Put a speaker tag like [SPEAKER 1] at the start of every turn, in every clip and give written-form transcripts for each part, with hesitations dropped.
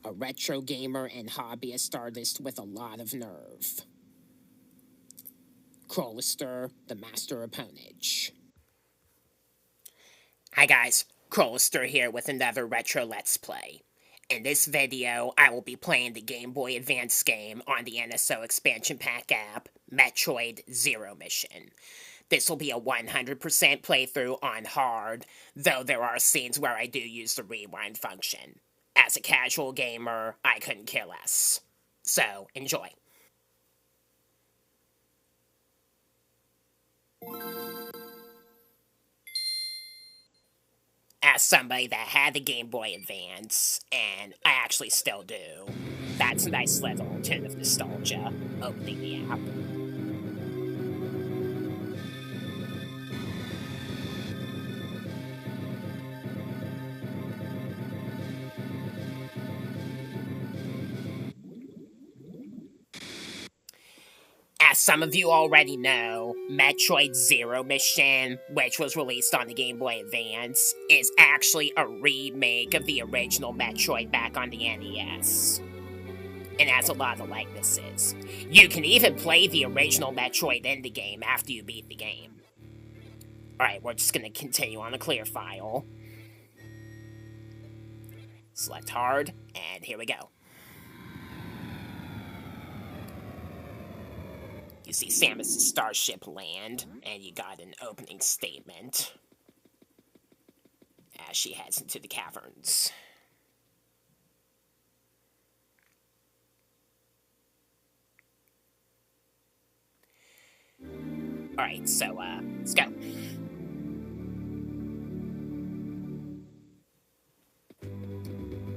[SPEAKER 1] a retro gamer and hobbyist artist with a lot of nerve. Crowlister, the master of ponage. Hi guys, Crowlister here with another retro Let's Play. In this video, I will be playing the Game Boy Advance game on the NSO expansion pack app, Metroid Zero Mission. This will be a 100% playthrough on hard, though there are scenes where I do use the rewind function. As a casual gamer, I couldn't care less. So, enjoy. As somebody that had the Game Boy Advance, and I actually still do, that's a nice little tune of nostalgia opening the app. As some of you already know, Metroid Zero Mission, which was released on the Game Boy Advance, is actually a remake of the original Metroid back on the NES. And has a lot of likenesses. You can even play the original Metroid in the game after you beat the game. Alright, we're just gonna continue on the clear file. Select hard, and here we go. You see Samus' starship land, and you got an opening statement as she heads into the caverns. Alright, so, let's go.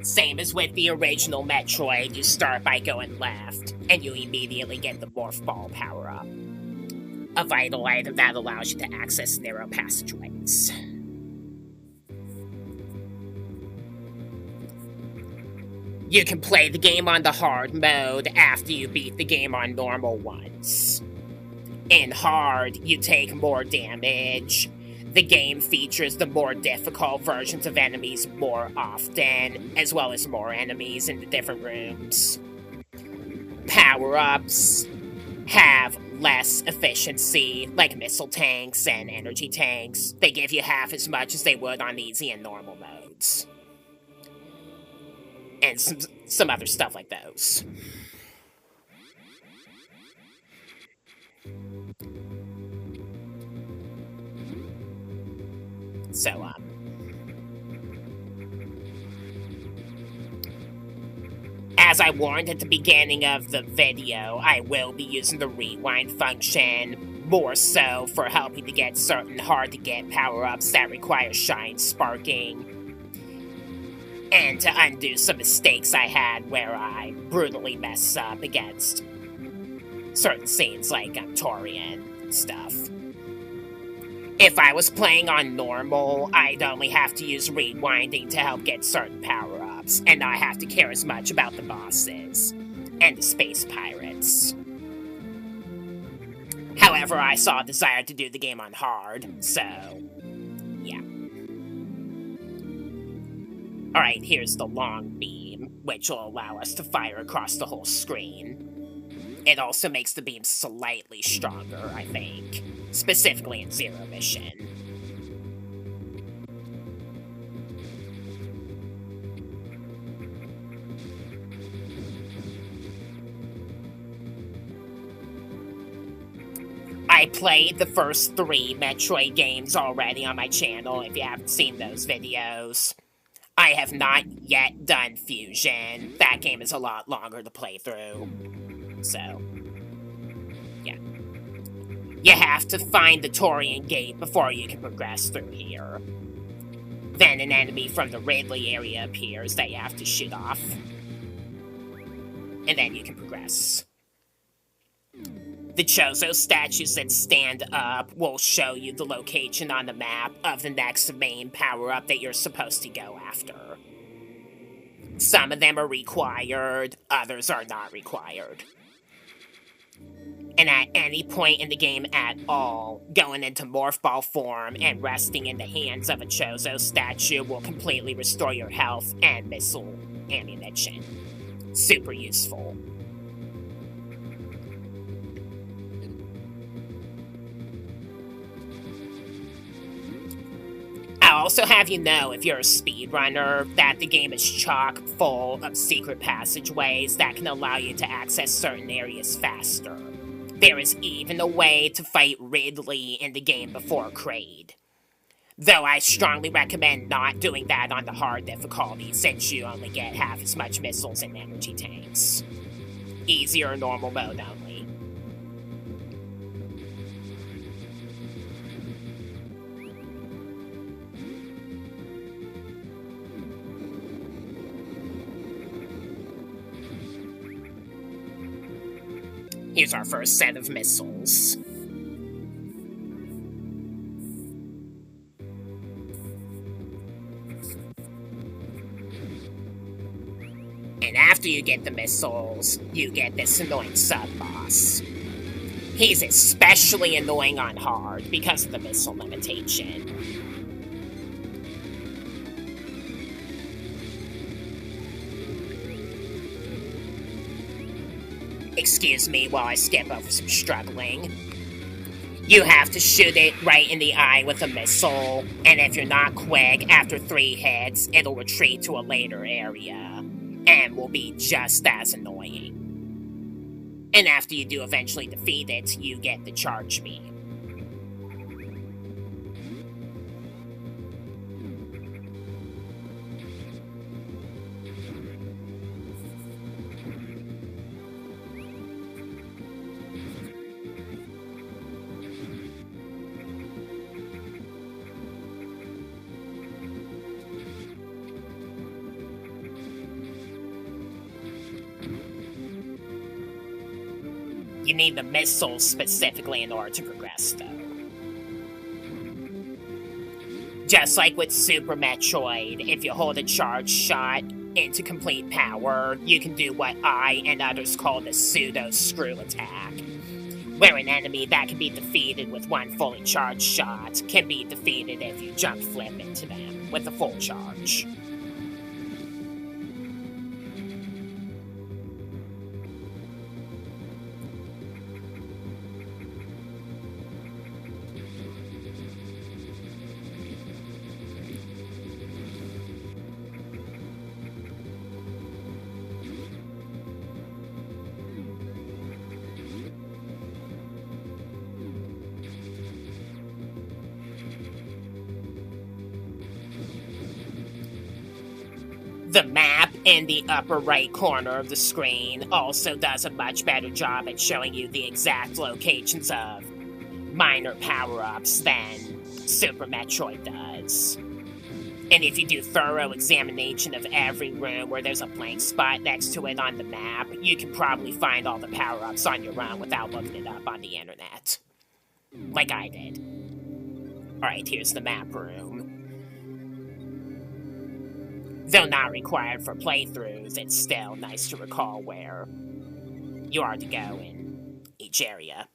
[SPEAKER 1] Same as with the original Metroid, you start by going left, and you immediately get the Morph Ball power-up. A vital item that allows you to access narrow passageways. You can play the game on the hard mode after you beat the game on normal once. In hard, you take more damage. The game features the more difficult versions of enemies more often, as well as more enemies in the different rooms. Power-ups have less efficiency, like missile tanks and energy tanks. They give you half as much as they would on easy and normal modes. And some other stuff like those. So, as I warned at the beginning of the video, I will be using the rewind function, more so for helping to get certain hard-to-get power-ups that require shine sparking, and to undo some mistakes I had where I brutally mess up against certain scenes like Torian stuff. If I was playing on normal, I'd only have to use rewinding to help get certain power-ups, and not have to care as much about the bosses and the space pirates. However, I saw a desire to do the game on hard, so yeah. Alright, here's the long beam, which will allow us to fire across the whole screen. It also makes the beam slightly stronger, I think. Specifically in Zero Mission. I played the first 3 Metroid games already on my channel, if you haven't seen those videos. I have not yet done Fusion. That game is a lot longer to play through. So, yeah. You have to find the Torian gate before you can progress through here. Then an enemy from the Ridley area appears that you have to shoot off. And then you can progress. The Chozo statues that stand up will show you the location on the map of the next main power-up that you're supposed to go after. Some of them are required, others are not required. And at any point in the game at all, going into Morph Ball form and resting in the hands of a Chozo statue will completely restore your health and missile ammunition. Super useful. I'll also have you know, if you're a speedrunner, that the game is chock full of secret passageways that can allow you to access certain areas faster. There is even a way to fight Ridley in the game before Kraid. Though I strongly recommend not doing that on the hard difficulty, since you only get half as much missiles and energy tanks. Easy or normal mode only. Here's our first set of missiles. And after you get the missiles, you get this annoying sub-boss. He's especially annoying on hard because of the missile limitation. Excuse me while I skip over some struggling. You have to shoot it right in the eye with a missile, and if you're not quick, after 3 hits, it'll retreat to a later area, and will be just as annoying. And after you do eventually defeat it, you get the charge beam. You need the missiles specifically in order to progress, though. Just like with Super Metroid, if you hold a charge shot into complete power, you can do what I and others call the pseudo-screw attack, where an enemy that can be defeated with one fully charged shot can be defeated if you jump flip into them with a full charge. The map in the upper right corner of the screen also does a much better job at showing you the exact locations of minor power-ups than Super Metroid does. And if you do thorough examination of every room where there's a blank spot next to it on the map, you can probably find all the power-ups on your own without looking it up on the internet. Like I did. Alright, here's the map room. Though not required for playthroughs, it's still nice to recall where you are to go in each area.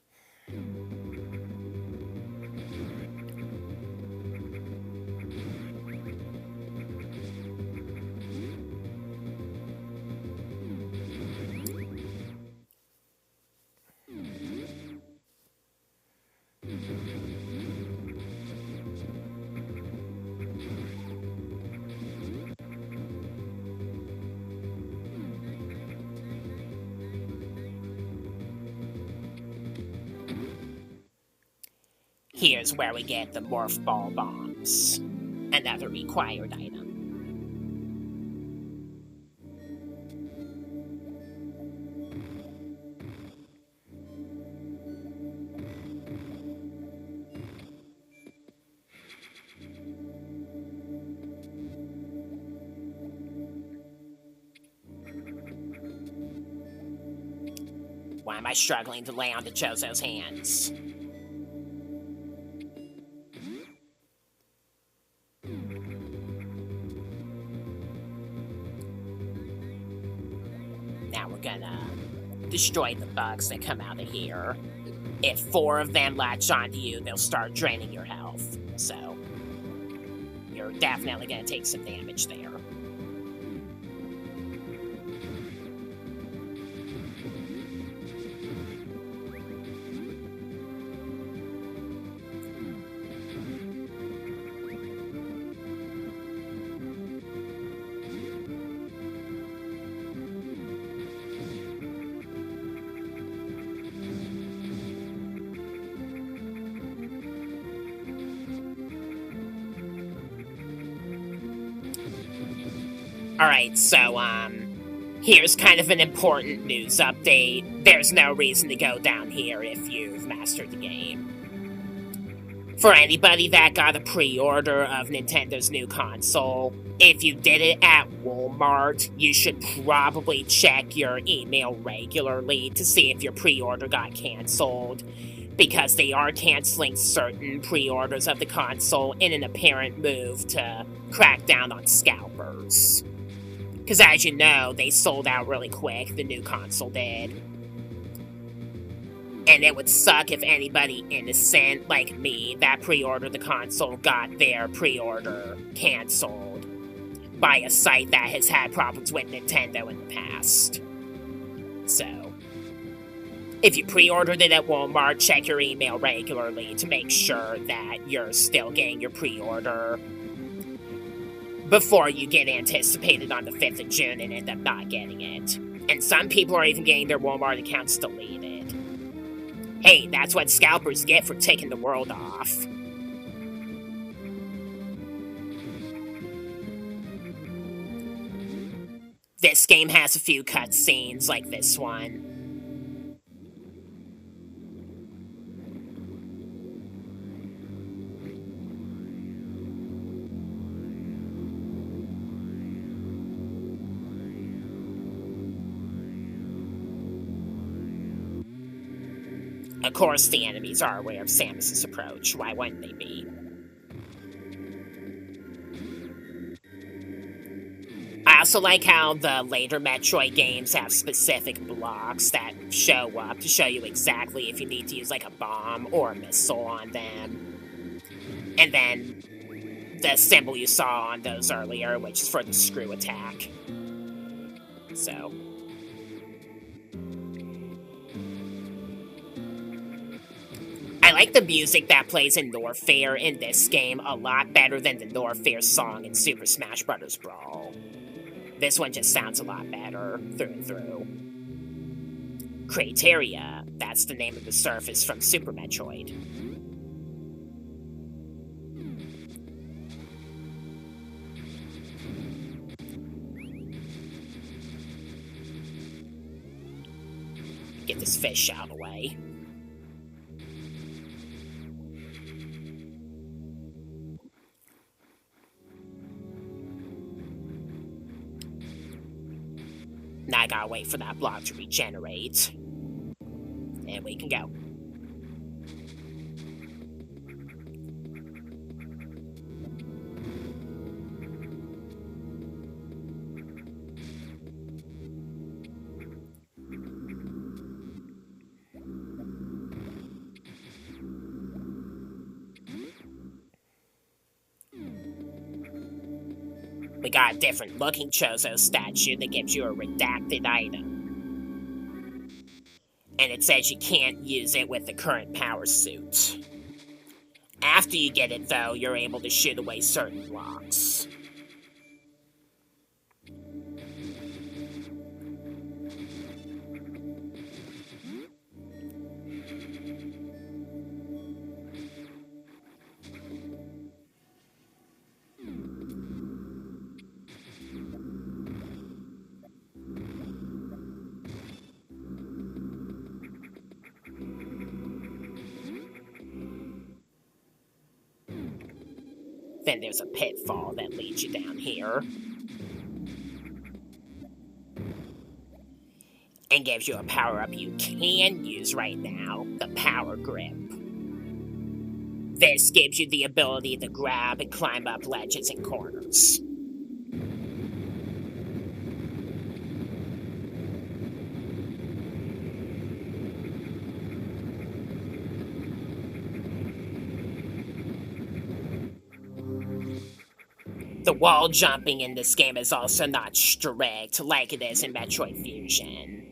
[SPEAKER 1] Here's where we get the Morph Ball Bombs, another required item. Why am I struggling to lay onto Chozo's hands? Now we're gonna destroy the bugs that come out of here. If 4 of them latch onto you, they'll start draining your health. So, you're definitely gonna take some damage there. Alright, so, here's kind of an important news update. There's no reason to go down here if you've mastered the game. For anybody that got a pre-order of Nintendo's new console, if you did it at Walmart, you should probably check your email regularly to see if your pre-order got canceled, because they are canceling certain pre-orders of the console in an apparent move to crack down on scalpers. Because as you know, they sold out really quick, the new console did. And it would suck if anybody innocent, like me, that pre-ordered the console got their pre-order canceled by a site that has had problems with Nintendo in the past. So, if you pre-ordered it at Walmart, check your email regularly to make sure that you're still getting your pre-order before you get anticipated on the 5th of June and end up not getting it. And some people are even getting their Walmart accounts deleted. Hey, that's what scalpers get for taking the world off. This game has a few cutscenes like this one. Of course, the enemies are aware of Samus's approach. Why wouldn't they be? I also like how the later Metroid games have specific blocks that show up to show you exactly if you need to use like a bomb or a missile on them. And then the symbol you saw on those earlier, which is for the screw attack. So... I like the music that plays in Norfair in this game a lot better than the Norfair song in Super Smash Bros. Brawl. This one just sounds a lot better, through and through. Crateria, that's the name of the surface from Super Metroid. Get this fish out of the way. Now I gotta wait for that block to regenerate. And we can go. We got a different looking Chozo statue that gives you a redacted item. And it says you can't use it with the current power suit. After you get it, though, you're able to shoot away certain blocks. Then there's a pitfall that leads you down here. And gives you a power-up you can use right now, the Power Grip. This gives you the ability to grab and climb up ledges and corners. The wall jumping in this game is also not strict like it is in Metroid Fusion.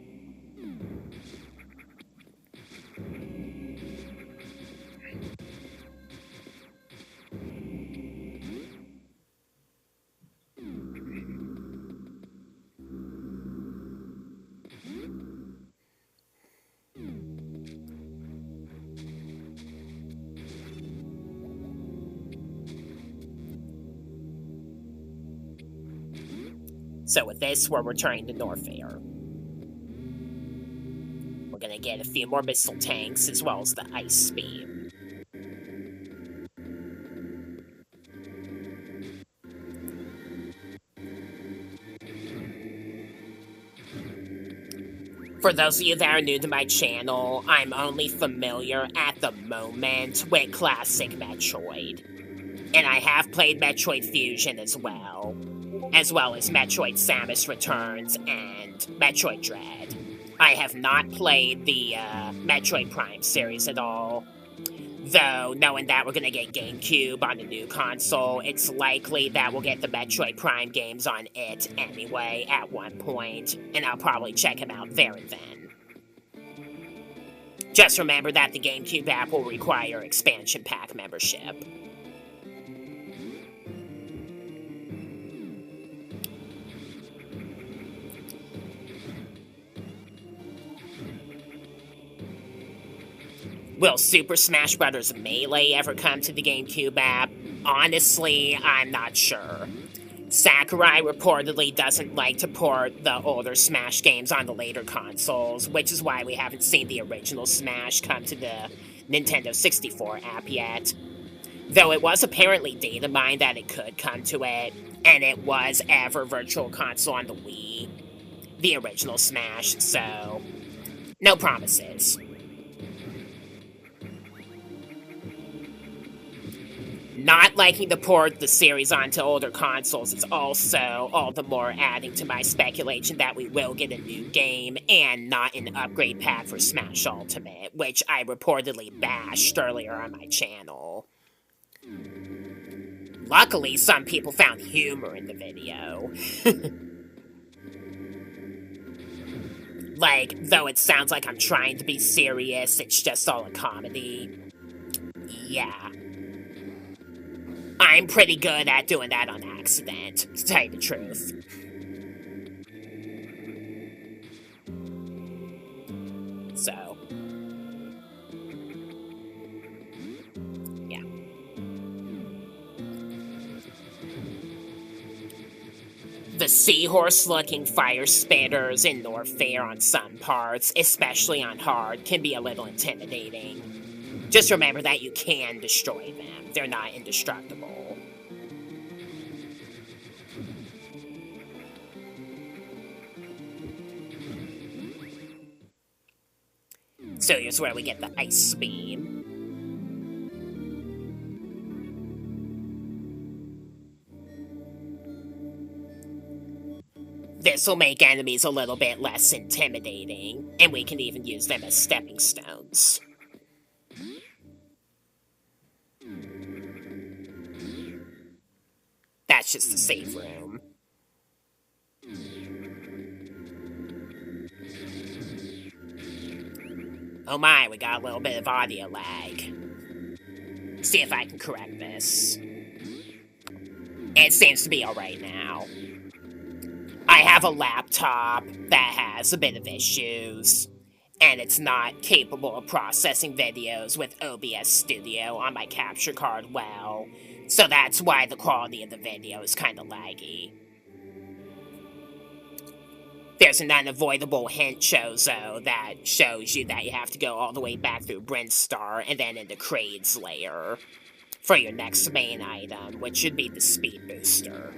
[SPEAKER 1] So with this, we're returning to Norfair. We're gonna get a few more missile tanks as well as the ice beam. For those of you that are new to my channel, I'm only familiar at the moment with classic Metroid. And I have played Metroid Fusion as well as Metroid Samus Returns and Metroid Dread. I have not played the Metroid Prime series at all, though knowing that we're going to get GameCube on the new console, it's likely that we'll get the Metroid Prime games on it anyway at one point, and I'll probably check them out there and then. Just remember that the GameCube app will require expansion pack membership. Will Super Smash Bros. Melee ever come to the GameCube app? Honestly, I'm not sure. Sakurai reportedly doesn't like to port the older Smash games on the later consoles, which is why we haven't seen the original Smash come to the Nintendo 64 app yet. Though it was apparently data mined that it could come to it, and it was ever Virtual Console on the Wii, the original Smash, so no promises. Not liking to port the series onto older consoles is also all the more adding to my speculation that we will get a new game and not an upgrade pack for Smash Ultimate, which I reportedly bashed earlier on my channel. Luckily, some people found humor in the video. Like, though it sounds like I'm trying to be serious, it's just all a comedy. Yeah. I'm pretty good at doing that on accident, to tell you the truth. So. Yeah. The seahorse-looking fire spitters in Norfair on some parts, especially on hard, can be a little intimidating. Just remember that you can destroy them. They're not indestructible. So here's where we get the ice beam. This will make enemies a little bit less intimidating, and we can even use them as stepping stones. That's just the save room. Oh my, we got a little bit of audio lag. See if I can correct this. It seems to be alright now. I have a laptop that has a bit of issues, and it's not capable of processing videos with OBS Studio on my capture card well, so that's why the quality of the video is kind of laggy. There's an unavoidable hint, Chozo, that shows you that you have to go all the way back through Brinstar and then into Kraid's lair for your next main item, which should be the speed booster.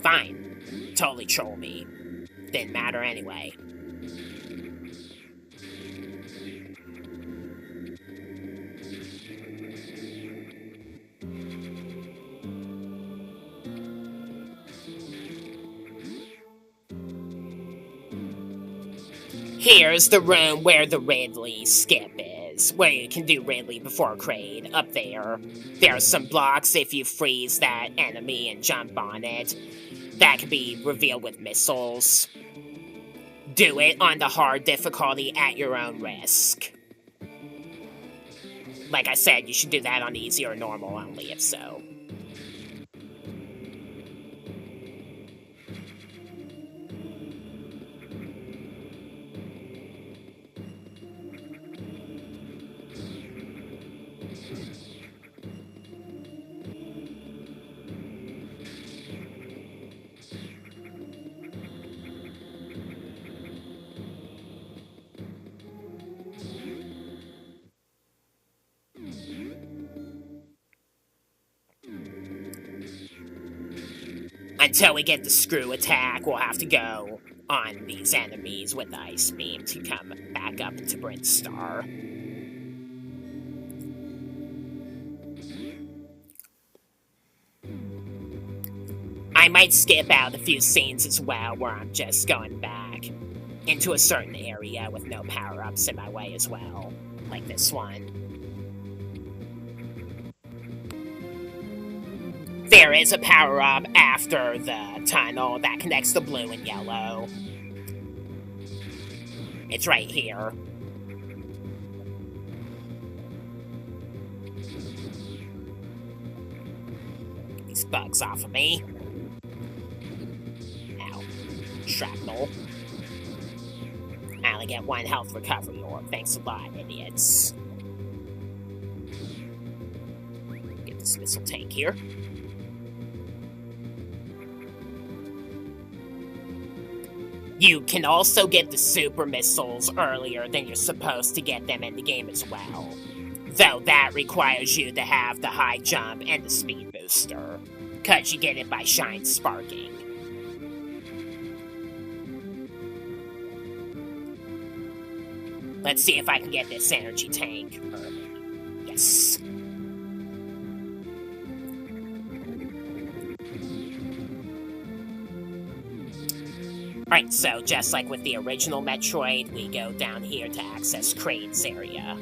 [SPEAKER 1] Fine. Totally troll me. Didn't matter anyway. Here's the room where the Ridley skip is, where you can do Ridley before Kraid, up there. There are some blocks if you freeze that enemy and jump on it. That can be revealed with missiles. Do it on the hard difficulty at your own risk. Like I said, you should do that on easy or normal only, if so. Until we get the screw attack, we'll have to go on these enemies with the ice beam to come back up to Brinstar. I might skip out a few scenes as well where I'm just going back into a certain area with no power-ups in my way as well, like this one. There is a power-up after the tunnel that connects the blue and yellow. It's right here. Get these bugs off of me. Ow. Shrapnel. I only get 1 health recovery orb. Thanks a lot, idiots. Get this missile tank here. You can also get the super missiles earlier than you're supposed to get them in the game as well. Though that requires you to have the high jump and the speed booster, because you get it by shine sparking. Let's see if I can get this energy tank early. Yes. Alright, so just like with the original Metroid, we go down here to access Crane's area.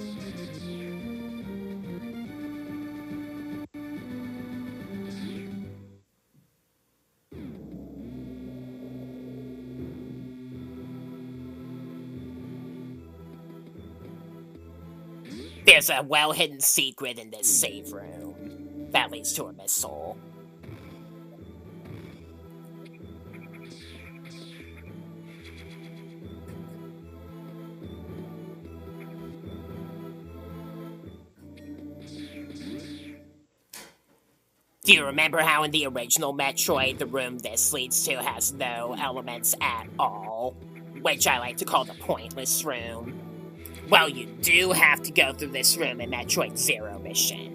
[SPEAKER 1] There's a well-hidden secret in this save room that leads to a missile. Do you remember how in the original Metroid, the room this leads to has no elements at all? Which I like to call the pointless room. Well, you do have to go through this room in Metroid Zero Mission.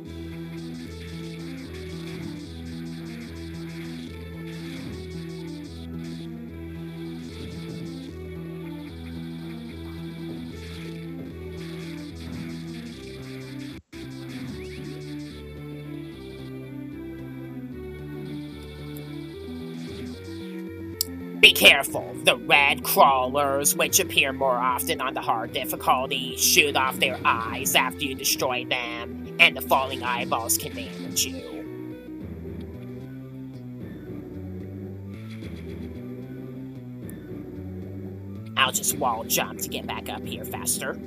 [SPEAKER 1] Be careful, the red crawlers, which appear more often on the hard difficulty, shoot off their eyes after you destroy them, and the falling eyeballs can damage you. I'll just wall jump to get back up here faster.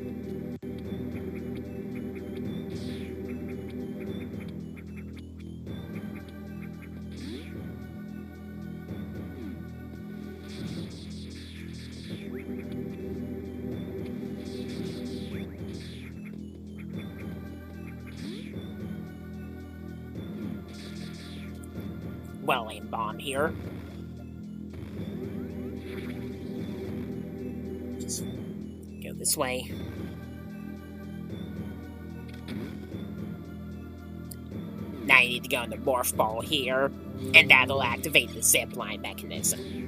[SPEAKER 1] Well-aimed bomb here. Just go this way. Now you need to go in the morph ball here, and that'll activate the zipline mechanism.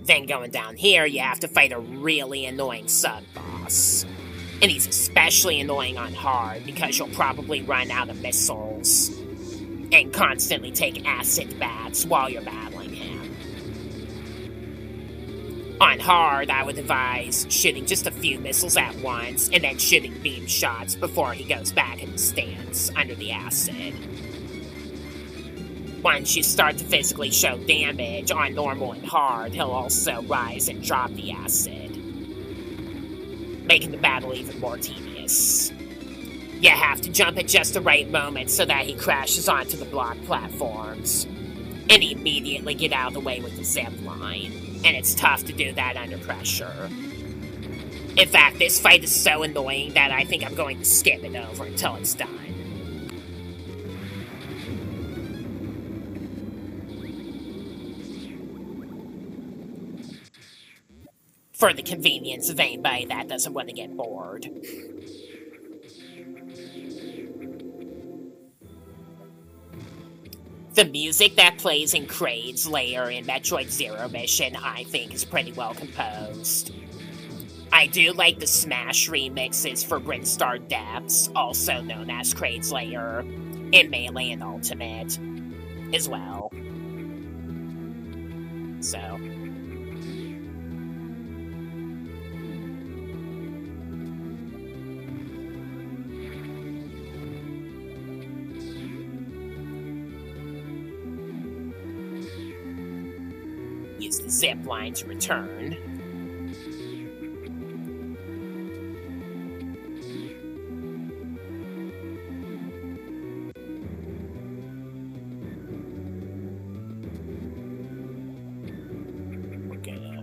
[SPEAKER 1] Then going down here, you have to fight a really annoying sub-boss. And he's especially annoying on hard because you'll probably run out of missiles and constantly take acid baths while you're battling him. On hard, I would advise shooting just a few missiles at once and then shooting beam shots before he goes back in the stance under the acid. Once you start to physically show damage on normal and hard, he'll also rise and drop the acid, making the battle even more tedious. You have to jump at just the right moment so that he crashes onto the block platforms, and immediately get out of the way with the zip line, and it's tough to do that under pressure. In fact, this fight is so annoying that I think I'm going to skip it over until it's done. for the convenience of anybody that doesn't want to get bored. The music that plays in Kraid's lair in Metroid Zero Mission, I think, is pretty well composed. I do like the Smash remixes for Brinstar Depths, also known as Kraid's lair, in Melee and Ultimate, as well. So... use the zip line to return. We're gonna...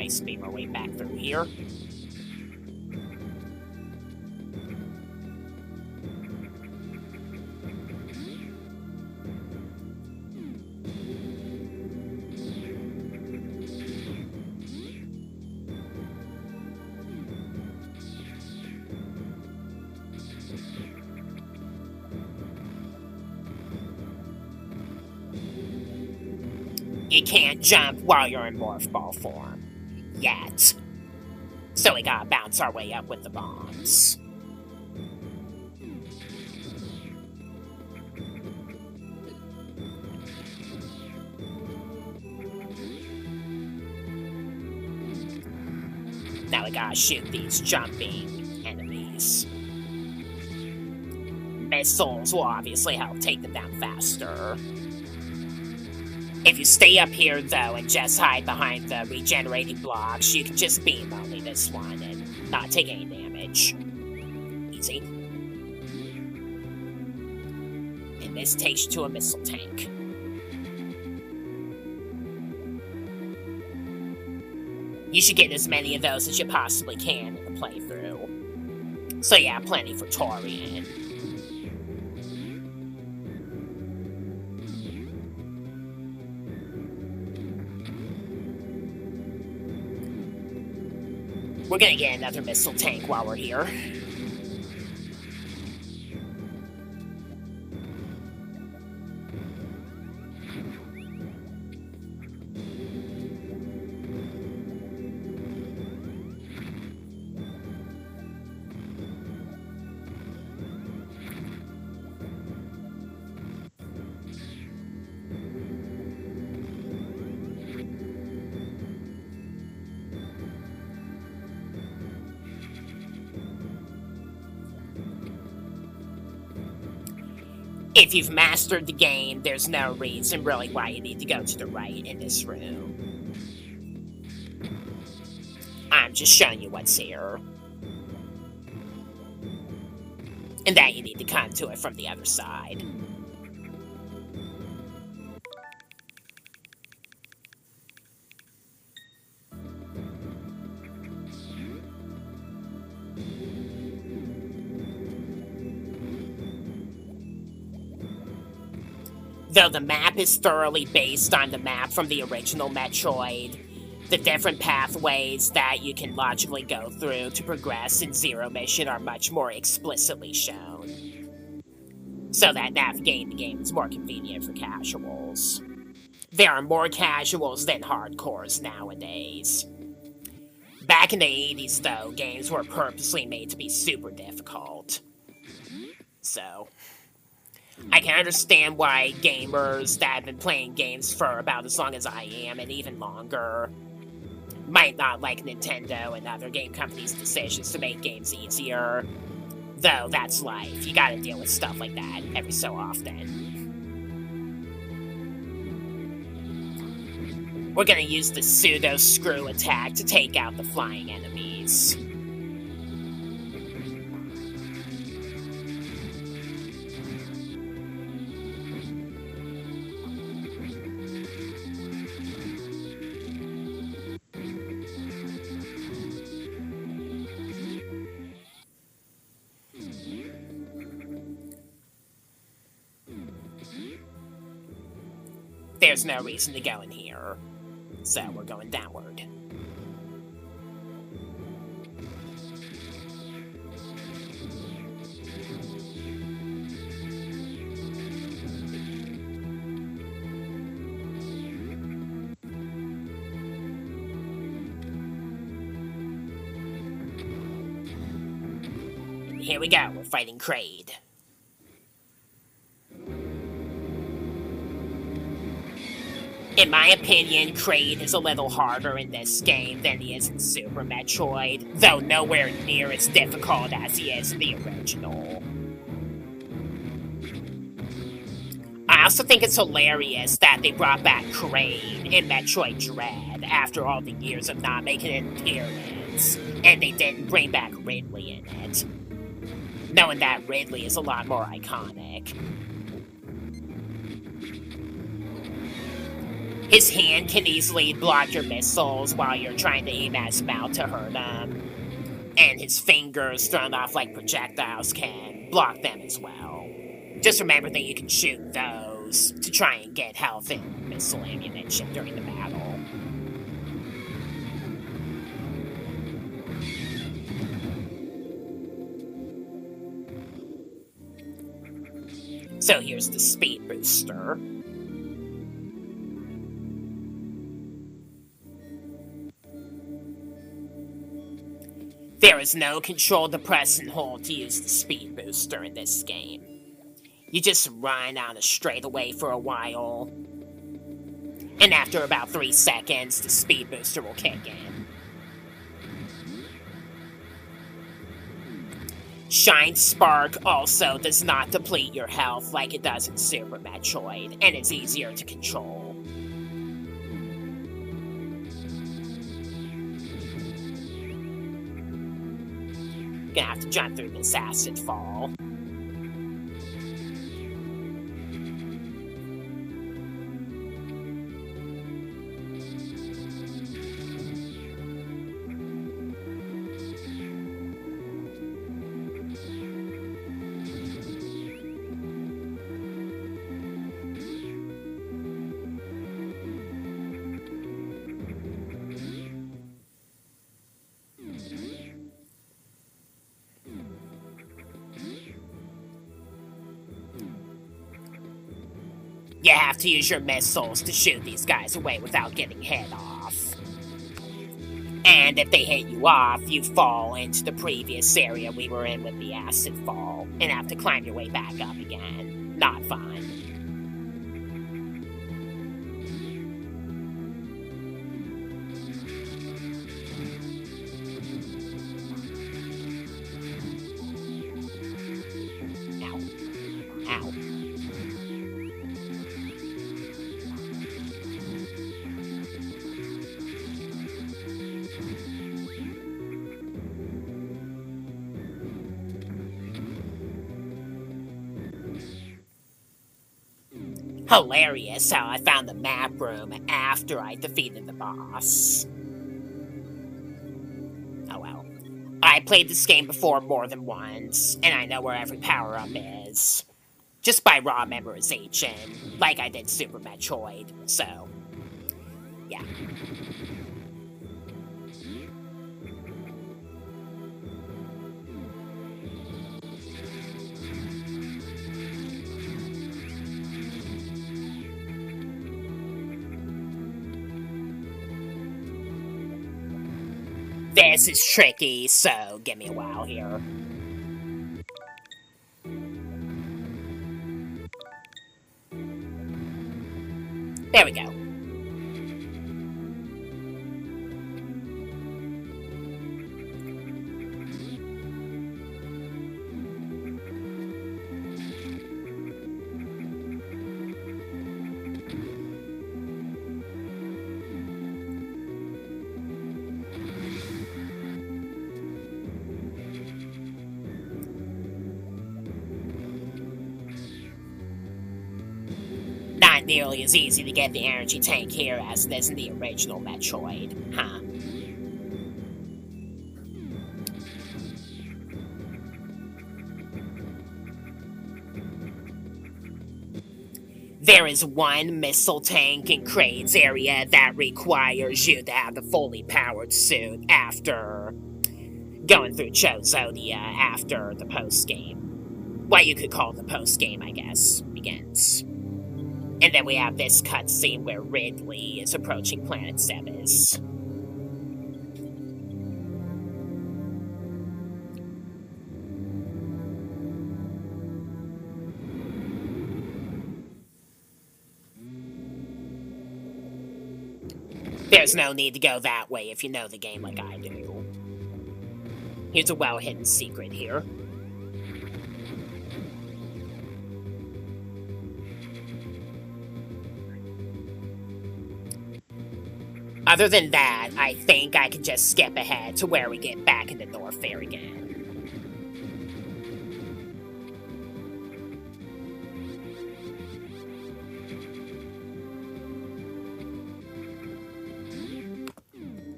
[SPEAKER 1] speed our way back through here. You can't jump while you're in Morph Ball form. Yet. So we gotta bounce our way up with the bombs. Now we gotta shoot these jumping enemies. Missiles will obviously help take them down faster. If you stay up here, though, and just hide behind the regenerating blocks, you can just beam only this one and not take any damage. Easy. And this takes you to a missile tank. You should get as many of those as you possibly can in the playthrough. So yeah, plenty for Torian. We're gonna get another missile tank while we're here. If you've mastered the game, there's no reason really why you need to go to the right in this room. I'm just showing you what's here. And that you need to come to it from the other side. Though the map is thoroughly based on the map from the original Metroid, the different pathways that you can logically go through to progress in Zero Mission are much more explicitly shown, so that navigating the game is more convenient for casuals. There are more casuals than hardcores nowadays. Back in the 80s, though, games were purposely made to be super difficult. So... I can understand why gamers that have been playing games for about as long as I am, and even longer, might not like Nintendo and other game companies' decisions to make games easier. Though, that's life. You gotta deal with stuff like that every so often. We're gonna use the pseudo-screw attack to take out the flying enemies. There's no reason to go in here, so we're going downward. Here we go, we're fighting Kraid. In my opinion, Kraid is a little harder in this game than he is in Super Metroid, though nowhere near as difficult as he is in the original. I also think it's hilarious that they brought back Kraid in Metroid Dread after all the years of not making an appearance, and they didn't bring back Ridley in it, knowing that Ridley is a lot more iconic. His hand can easily block your missiles while you're trying to aim at him out to hurt him, and his fingers thrown off like projectiles can block them as well. Just remember that you can shoot those to try and get health and missile ammunition during the battle. So here's the speed booster. There is no control to press and hold to use the speed booster in this game. You just run on a straightaway for a while, and after about 3 seconds, the speed booster will kick in. Shine Spark also does not deplete your health like it does in Super Metroid, and it's easier to control. Gonna have to jump through this acid fall. You have to use your missiles to shoot these guys away without getting hit off. And if they hit you off, you fall into the previous area we were in with the acid fall, and have to climb your way back up again. Not fun. Ow. Ow. Hilarious how I found the map room after I defeated the boss. Oh well. I played this game before more than once, and I know where every power-up is. Just by raw memorization, like I did Super Metroid, so... yeah. This is tricky, so give me a while here. There we go. Not nearly as easy to get the energy tank here as it is in the original Metroid, huh? There is one missile tank in Crane's area that requires you to have the fully powered suit after going through Chozodia after the post-game. What you could call the post-game, I guess, begins. And then we have this cutscene where Ridley is approaching planet Zebes. There's no need to go that way if you know the game like I do. Here's a well-hidden secret here. Other than that, I think I can just skip ahead to where we get back into North Fair again.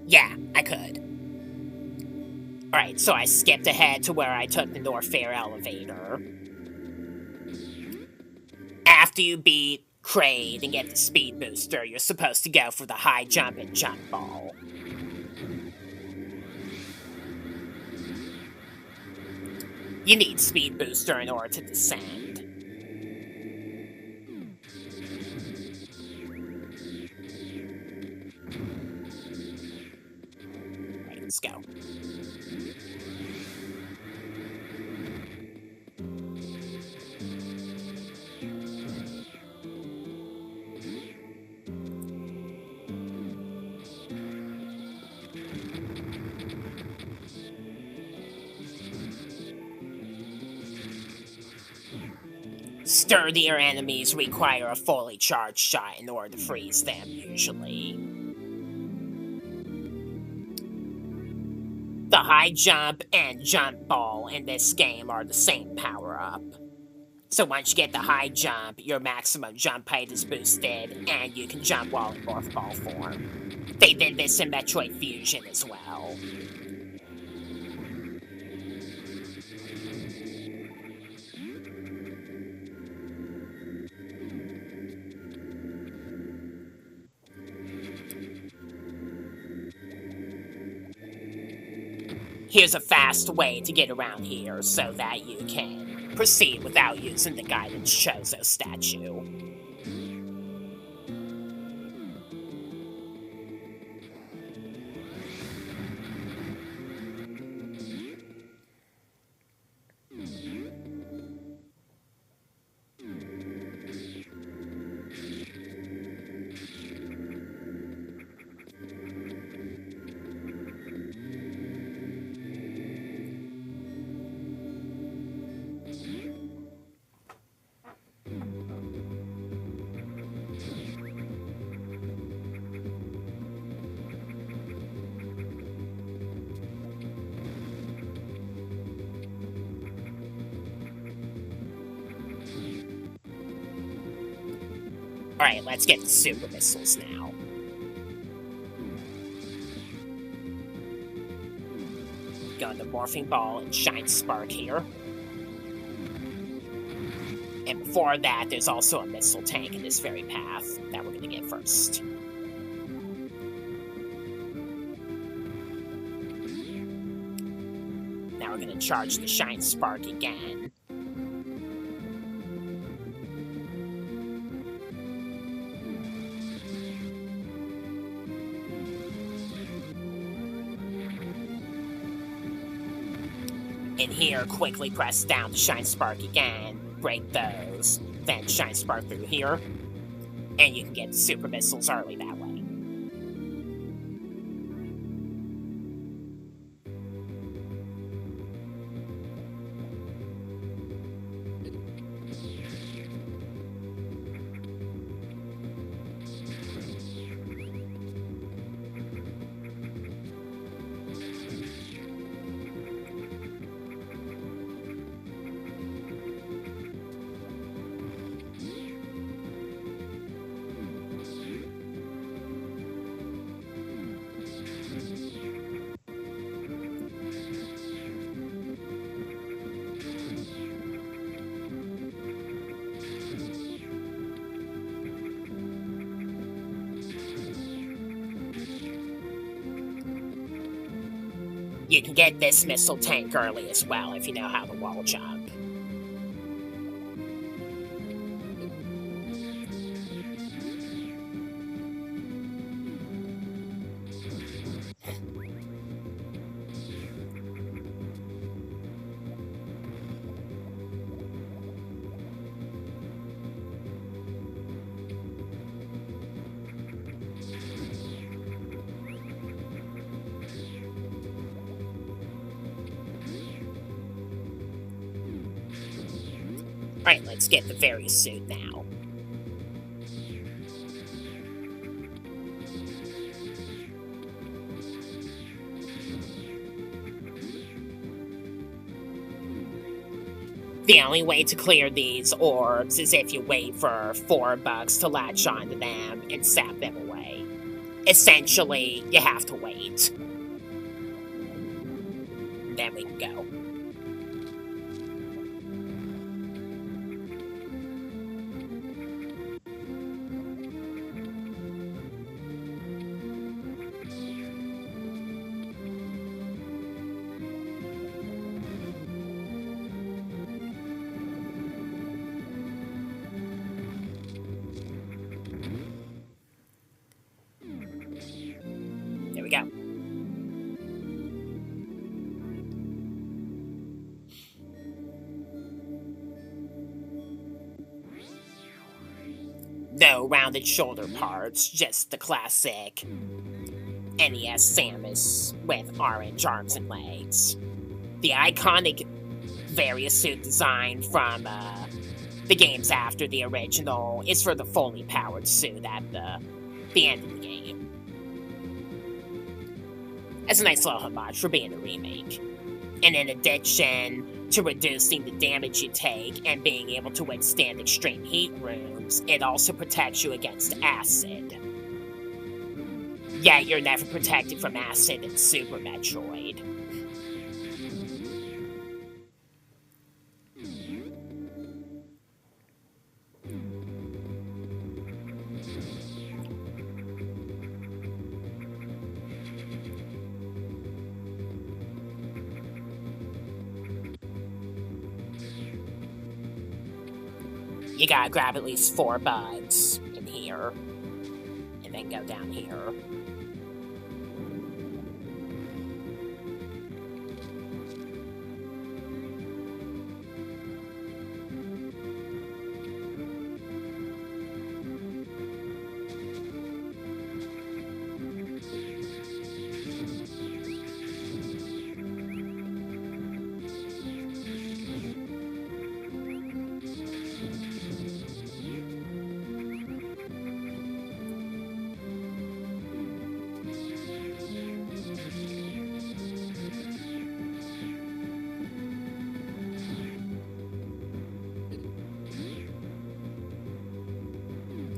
[SPEAKER 1] Yeah, I could. Alright, so I skipped ahead to where I took the North Fair elevator. After you beat Kraid and get the speed booster, you're supposed to go for the high jump and jump ball. You need speed booster in order to descend. Right, let's go. Sturdier enemies require a fully charged shot in order to freeze them, usually. The high jump and jump ball in this game are the same power-up. So once you get the high jump, your maximum jump height is boosted, and you can jump while in morph ball form. They did this in Metroid Fusion as well. Here's a fast way to get around here so that you can proceed without using the guidance Chozo statue. Alright, let's get the super missiles now. Go into Morphing Ball and Shine Spark here. And before that, there's also a missile tank in this very path that we're gonna get first. Now we're gonna charge the Shine Spark again. In here, quickly press down to Shine Spark again, break those, then Shine Spark through here, and you can get super missiles early that way. You can get this missile tank early as well if you know how to wall jump. Alright, let's get the various suit now. The only way to clear these orbs is if you wait for 4 bugs to latch onto them and sap them away. Essentially, you have to wait. Then we can go. There we go. No rounded shoulder parts, just the classic NES Samus with orange arms and legs. The iconic various suit design from the games after the original is for the fully powered suit at the end of the game. It's a nice little homage for being a remake. And in addition to reducing the damage you take and being able to withstand extreme heat rooms, it also protects you against acid. Yet you're never protected from acid in Super Metroid. You gotta grab at least 4 bugs in here, and then go down here.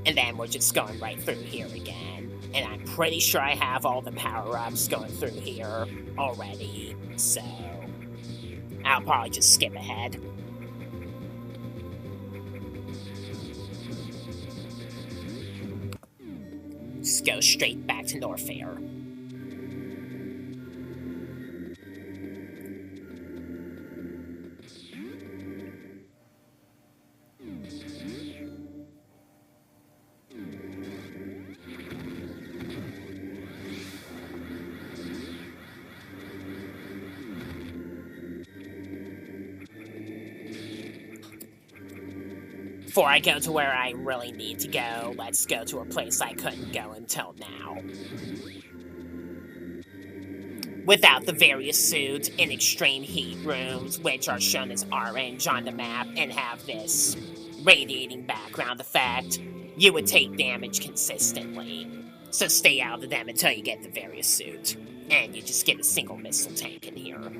[SPEAKER 1] And then we're just going right through here again. And I'm pretty sure I have all the power-ups going through here already, so I'll probably just skip ahead. Just go straight back to Norfair. Before I go to where I really need to go, let's go to a place I couldn't go until now. Without the various suits in extreme heat rooms, which are shown as orange on the map and have this radiating background effect, you would take damage consistently. So stay out of them until you get the various suit. And you just get a single missile tank in here.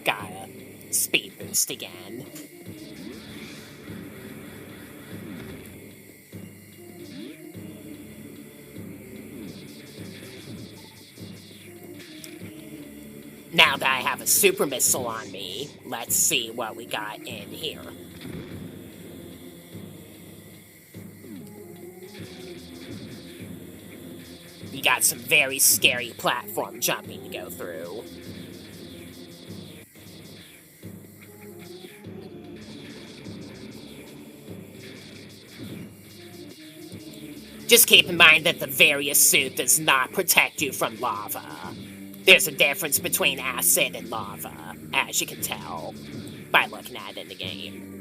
[SPEAKER 1] Gotta speed boost again. now that I have a super missile on me, let's see what we got in here. You got some very scary platform jumping to go through. Just keep in mind that the various suit does not protect you from lava. There's a difference between acid and lava, as you can tell by looking at it in the game.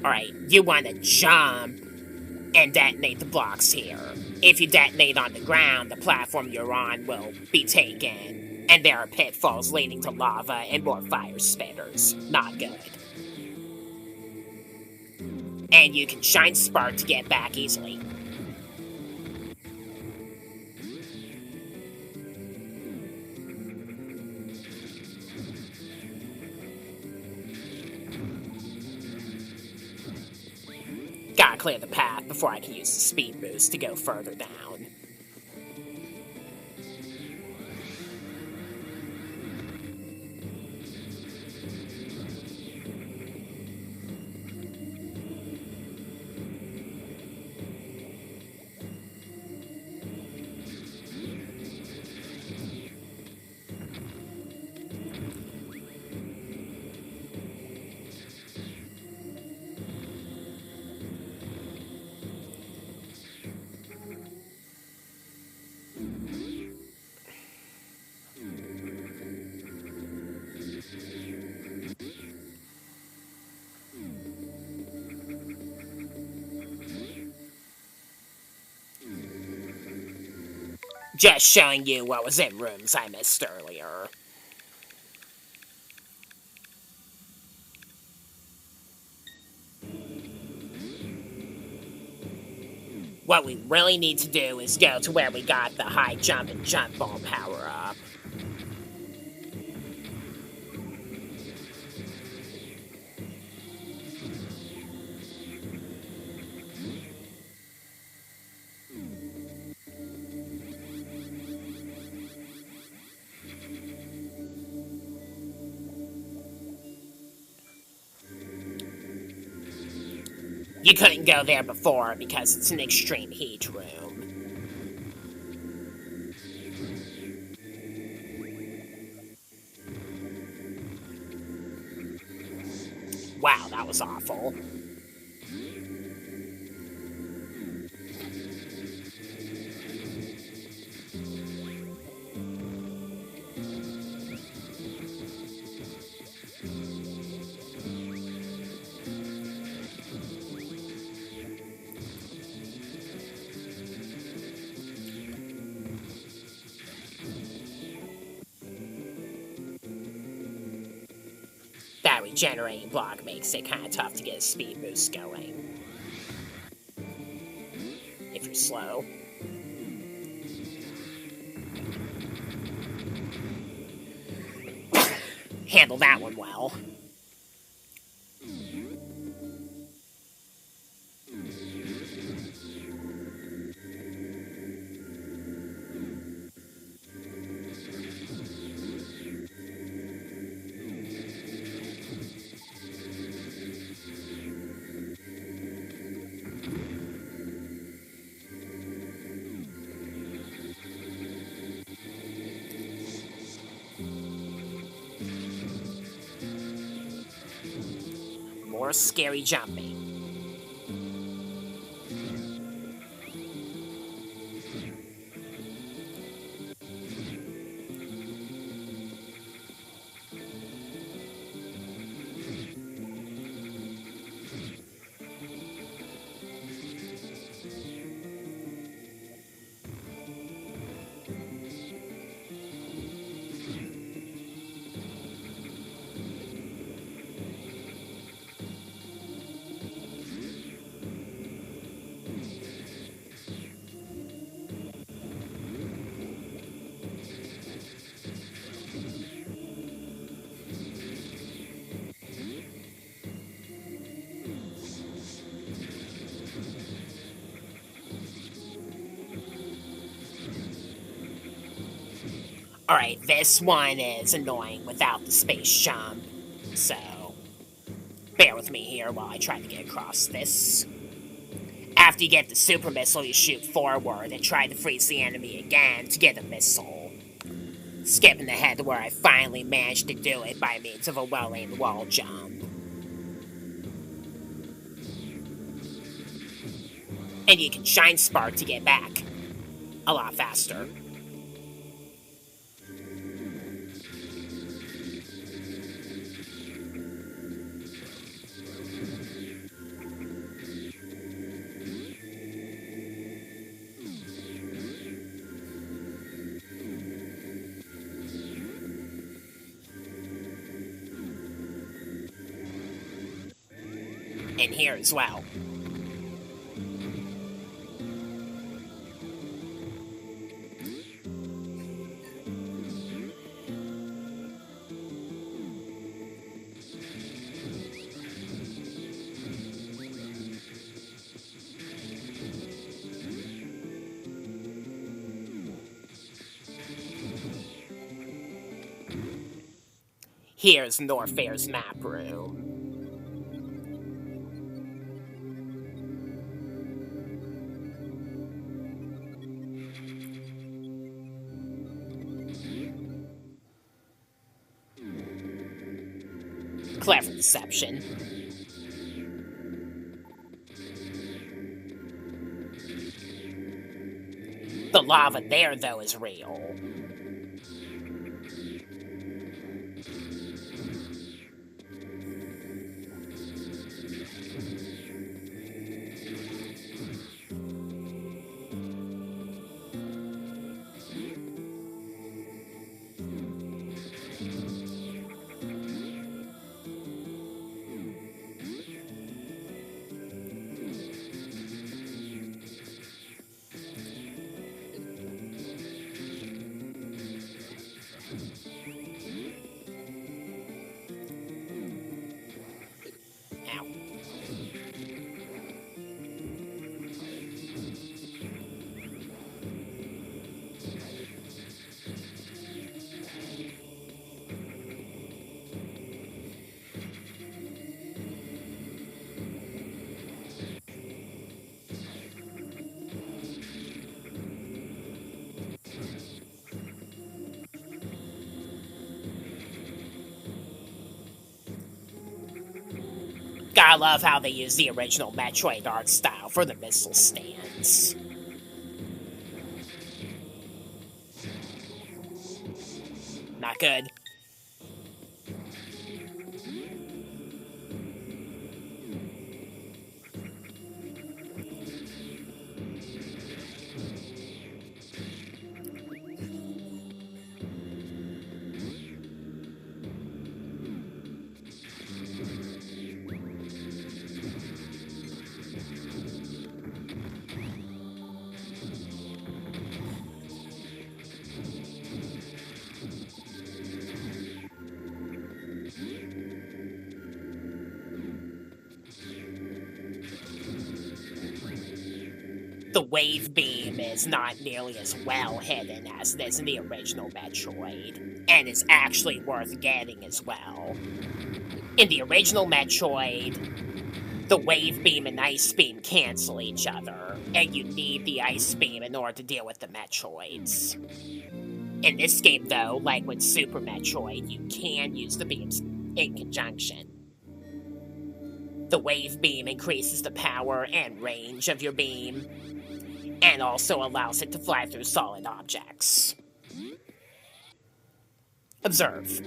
[SPEAKER 1] Alright, you want to jump and detonate the blocks here. If you detonate on the ground, the platform you're on will be taken, and there are pitfalls leading to lava and more fire spitters. Not good. And you can shine spark to get back easily. Gotta clear the path before I can use the speed boost to go further down. Just showing you what was in rooms I missed earlier. What we really need to do is go to where we got the high jump and jump ball power up. You couldn't go there before because it's an extreme heat room. Wow, that was awful. That regenerating block makes it kind of tough to get a speed boost going. If you're slow. Handle that one well. More scary jumping. Alright, this one is annoying without the space jump, so bear with me here while I try to get across this. After you get the super missile, you shoot forward and try to freeze the enemy again to get a missile. Skipping ahead to where I finally managed to do it by means of a well-aimed wall jump. And you can shine spark to get back a lot faster. And here as well. Here's Norfair's map room. Clever deception. The lava there, though, is real. Gotta love how they use the original Metroid art style for the missile stands. Not good. The wave beam is not nearly as well hidden as it is in the original Metroid, and is actually worth getting as well. In the original Metroid, the wave beam and ice beam cancel each other, and you need the ice beam in order to deal with the Metroids. In this game, though, like with Super Metroid, you can use the beams in conjunction. The wave beam increases the power and range of your beam, and also allows it to fly through solid objects. Observe.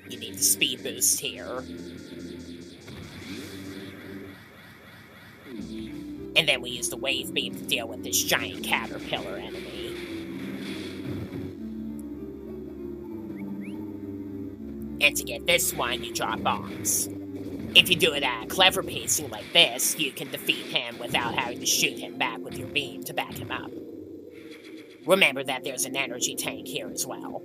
[SPEAKER 1] You need the speed boost here. And then we use the wave beam to deal with this giant caterpillar enemy. And to get this one, you drop bombs. If you do it at a clever pacing like this, you can defeat him without having to shoot him back with your beam to back him up. Remember that there's an energy tank here as well.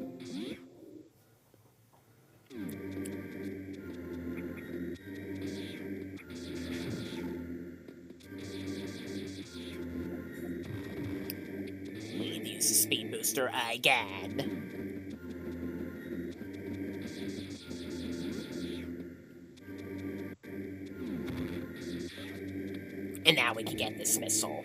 [SPEAKER 1] We can use the speed booster again. And now we can get this missile.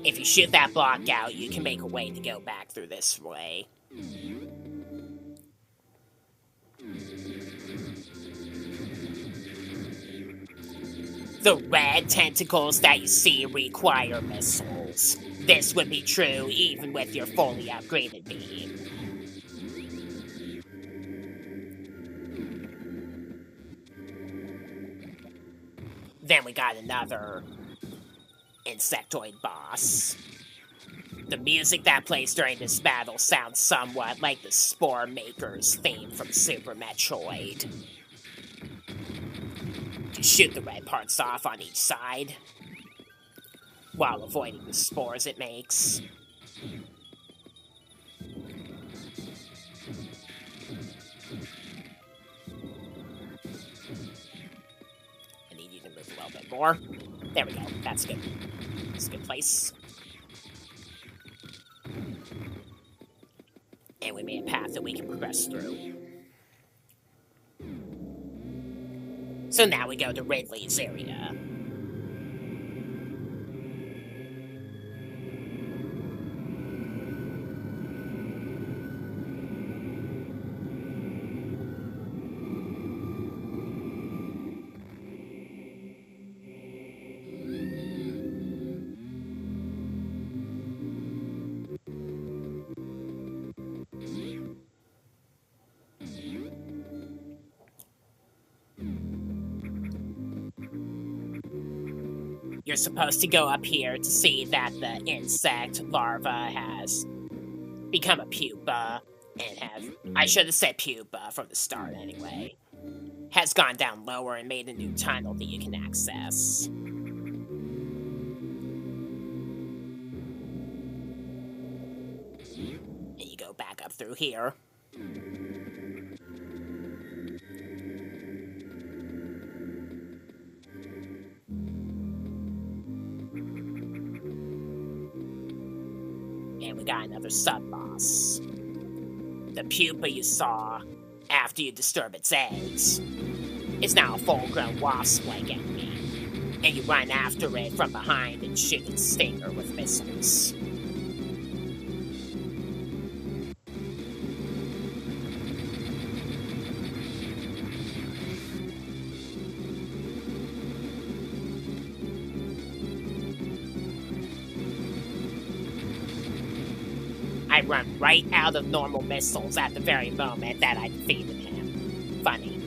[SPEAKER 1] If you shoot that block out, you can make a way to go back through this way. The red tentacles that you see require missiles. This would be true even with your fully upgraded beam. Then we got another insectoid boss. The music that plays during this battle sounds somewhat like the Spore Maker's theme from Super Metroid. You shoot the red parts off on each side, while avoiding the spores it makes. I need you to move a little bit more. There we go, that's good. That's a good place. And we made a path that we can progress through. So now we go to Ridley's area. You're supposed to go up here to see that the insect larva has become a pupa and I should have said pupa from the start anyway, has gone down lower and made a new tunnel that you can access. And you go back up through here. And we got another sub-boss. The pupa you saw after you disturb its eggs is now a full-grown wasp-like enemy, and you run after it from behind and shoot its stinger with missiles. I run right out of normal missiles at the very moment that I defeated him. Funny.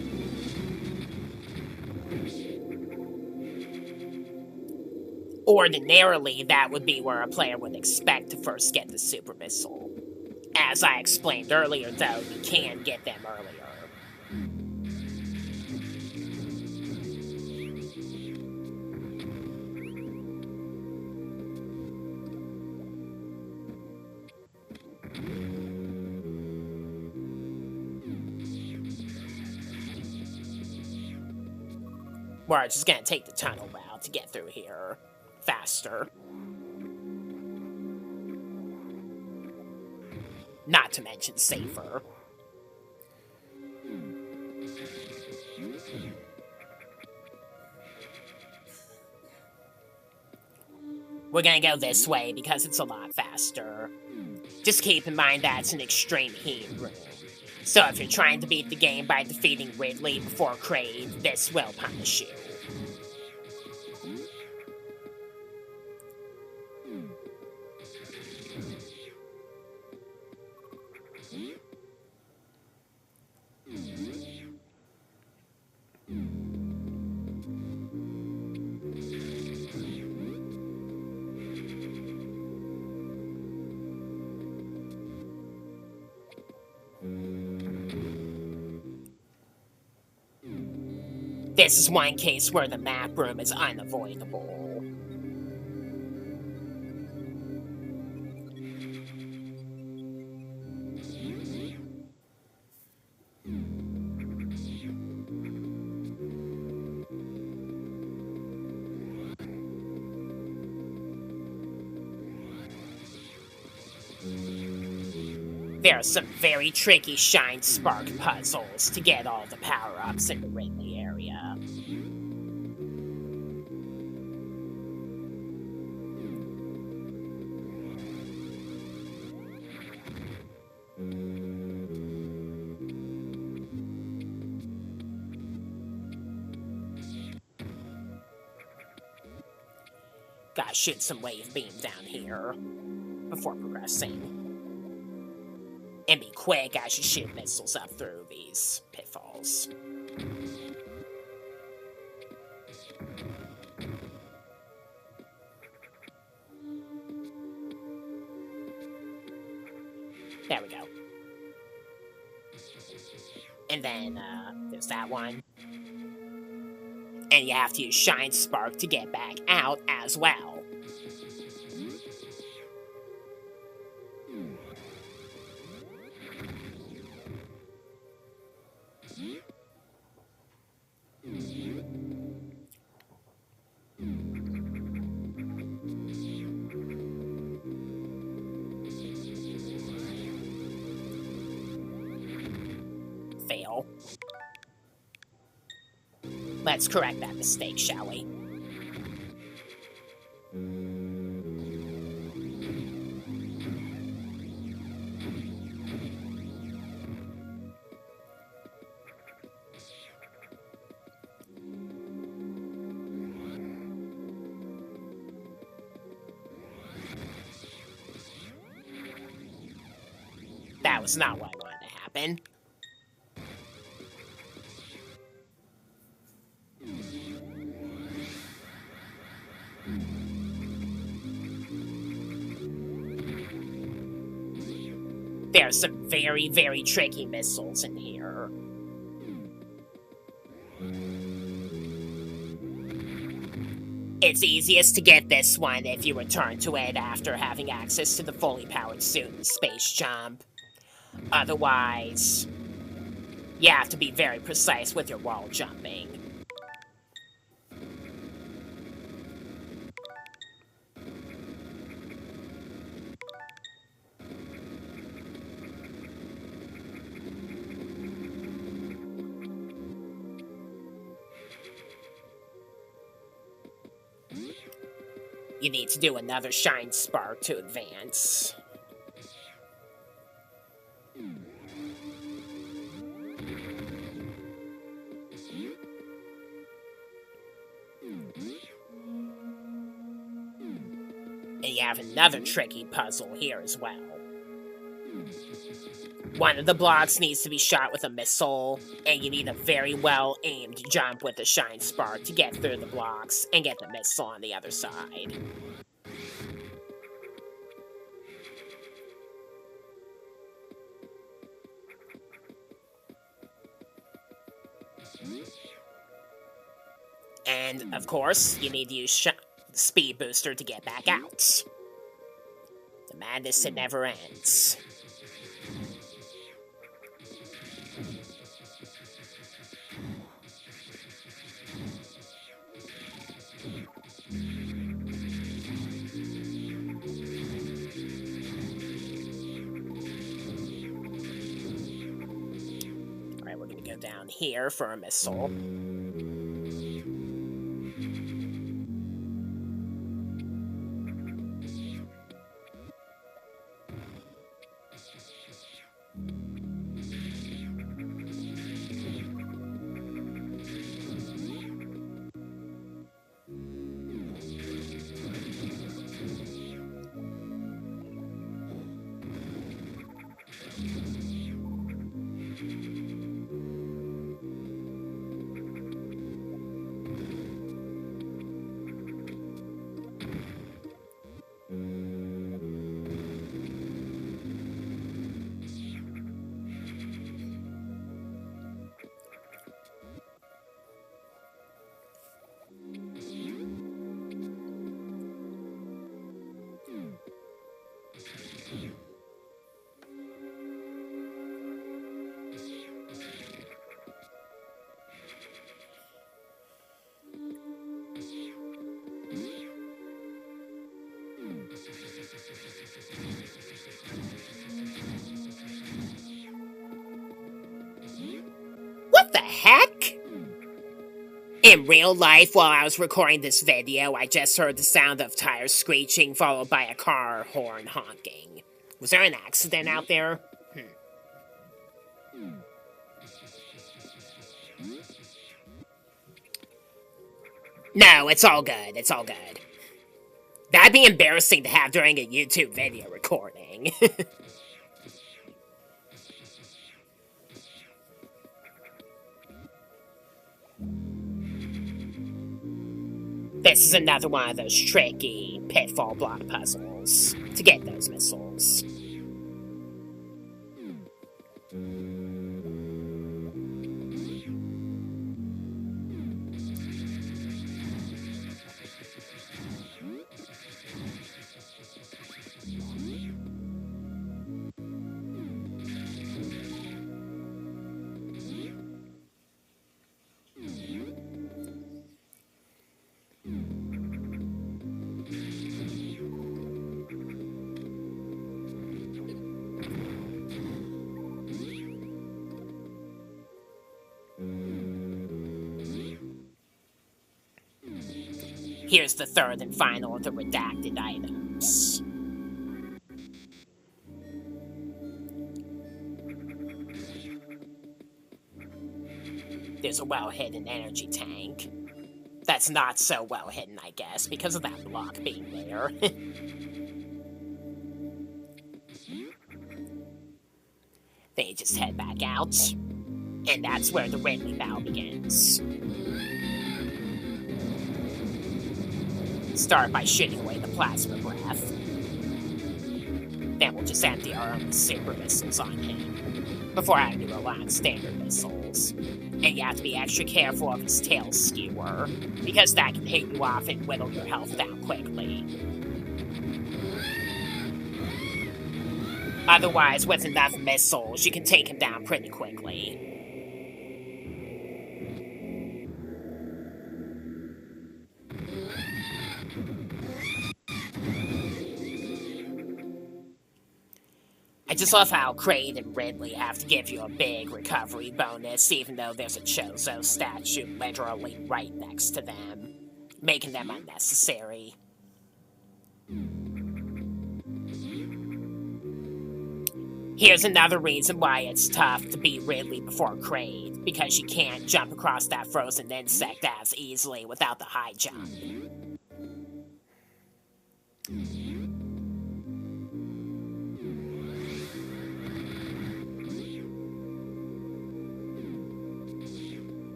[SPEAKER 1] Ordinarily, that would be where a player would expect to first get the super missile. As I explained earlier, though, you can get them earlier. We're just gonna take the tunnel route to get through here faster. Not to mention safer. We're gonna go this way because it's a lot faster. Just keep in mind that it's an extreme heat room. So if you're trying to beat the game by defeating Ridley before Kraid, this will punish you. This is one case where the map room is unavoidable. There are some very tricky Shine Spark puzzles to get all the power-ups in the Ridley area. Gotta shoot some wave beam down here before progressing. And be quick as you shoot missiles up through these pitfalls. There we go. And then, there's that one. And you have to use Shine Spark to get back out as well. Fail. Let's correct that mistake, shall we? That was not what I wanted to happen. There are some very, very tricky missiles in here. It's easiest to get this one if you return to it after having access to the fully powered suit and space jump. Otherwise, you have to be very precise with your wall jumping. You need to do another Shine Spark to advance. And you have another tricky puzzle here as well. One of the blocks needs to be shot with a missile, and you need a very well-aimed jump with the Shine Spark to get through the blocks and get the missile on the other side. And, of course, you need to use Speed Booster to get back out. The madness, it never ends. Alright, we're gonna go down here for a missile. In real life, while I was recording this video, I just heard the sound of tires screeching followed by a car horn honking. Was there an accident out there? No, it's all good. It's all good. That'd be embarrassing to have during a YouTube video recording. This is another one of those tricky pitfall block puzzles to get those missiles. Here's the third and final of the redacted items. There's a well-hidden energy tank. That's not so well-hidden, I guess, because of that block being there. Then you just head back out, and that's where the Ridley battle begins. Start by shooting away the plasma breath. Then we'll just empty our own super missiles on him, before having to rely on standard missiles. And you have to be extra careful of his tail skewer, because that can hit you off and whittle your health down quickly. Otherwise, with enough missiles, you can take him down pretty quickly. I just love how Kraid and Ridley have to give you a big recovery bonus, even though there's a Chozo statue literally right next to them, making them unnecessary. Here's another reason why it's tough to beat Ridley before Kraid, because you can't jump across that frozen insect as easily without the high jump.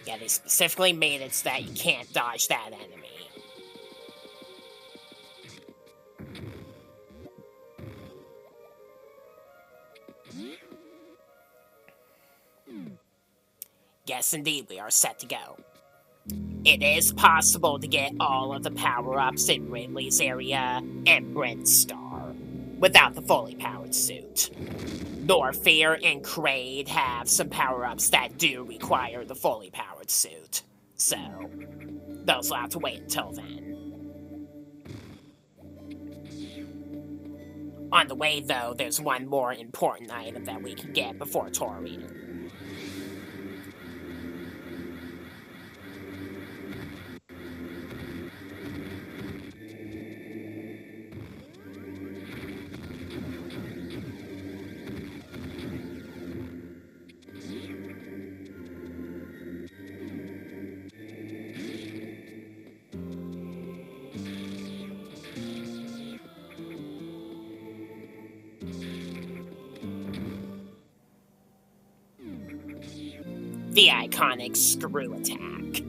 [SPEAKER 1] Yeah, they specifically made it so that you can't dodge that enemy. Yes, indeed, we are set to go. It is possible to get all of the power-ups in Ridley's area and Brent's Star without the fully powered suit. Norfair and Kraid have some power-ups that do require the fully powered suit, so those will have to wait until then. On the way, though, there's one more important item that we can get before Torian. The iconic screw attack.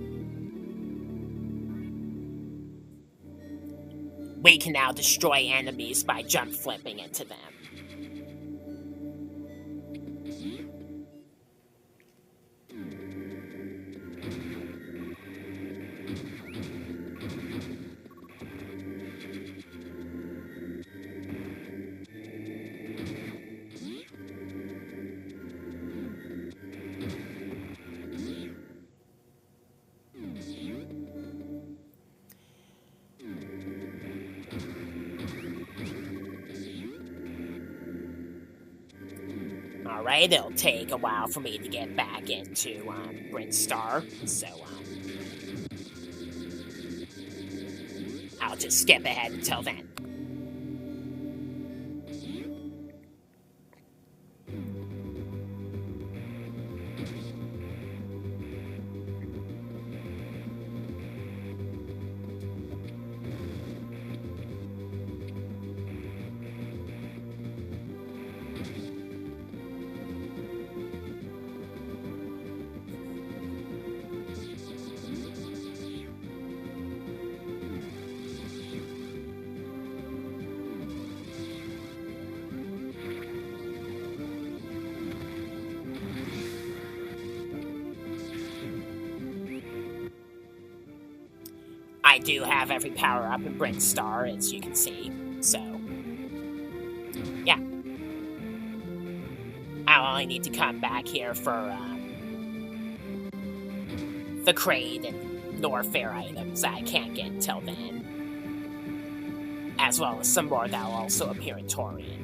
[SPEAKER 1] We can now destroy enemies by jump flipping into them. Alright, it'll take a while for me to get back into Brinstar, so I'll just skip ahead until then. I do have every power-up in Brinstar, as you can see, so yeah. I'll only need to come back here for the crate and Norfair items I can't get until then, as well as some more that'll also appear in Torian.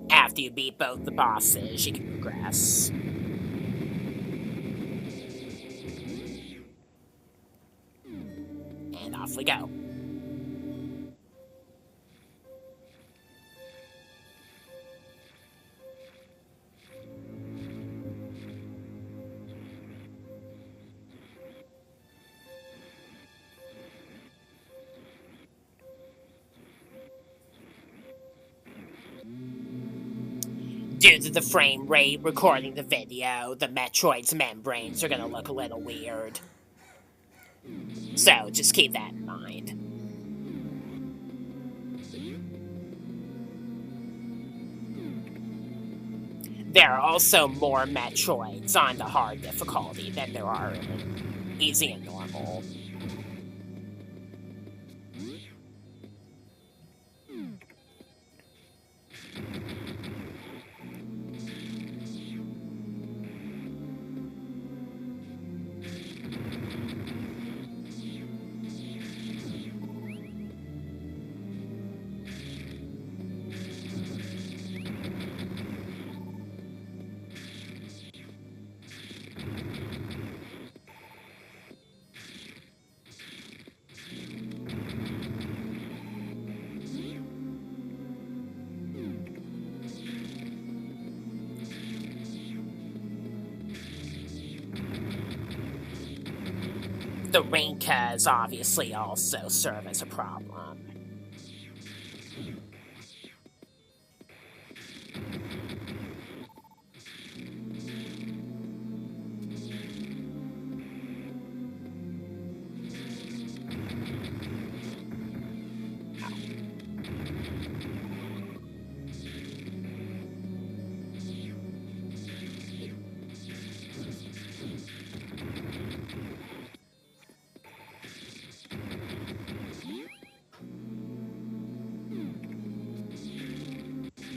[SPEAKER 1] After you beat both the bosses, you can progress. And off we go. Due to the frame rate recording the video, the Metroid's membranes are gonna look a little weird. So, just keep that in mind. There are also more Metroids on the hard difficulty than there are in easy and normal. The Rinkas obviously also serve as a problem.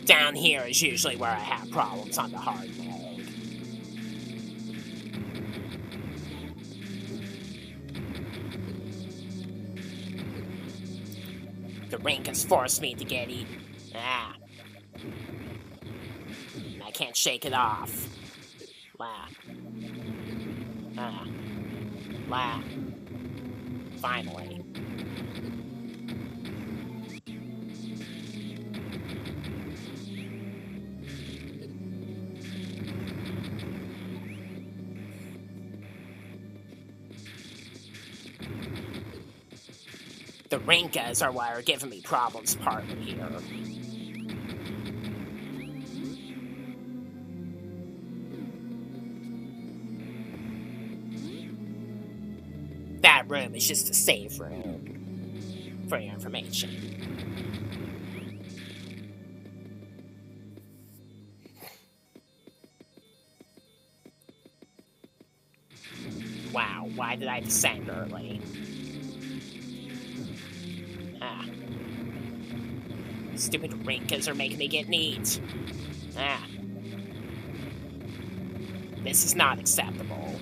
[SPEAKER 1] Down here is usually where I have problems on the hard mode. The rink has forced me to get eaten. Ah. I can't shake it off. La. Ah. La. Finally. The Rinkas are what are giving me problems partly here. That room is just a save room, for your information. Wow, why did I descend early? Ah. Stupid Rinkas are making me get neat. Ah. This is not acceptable.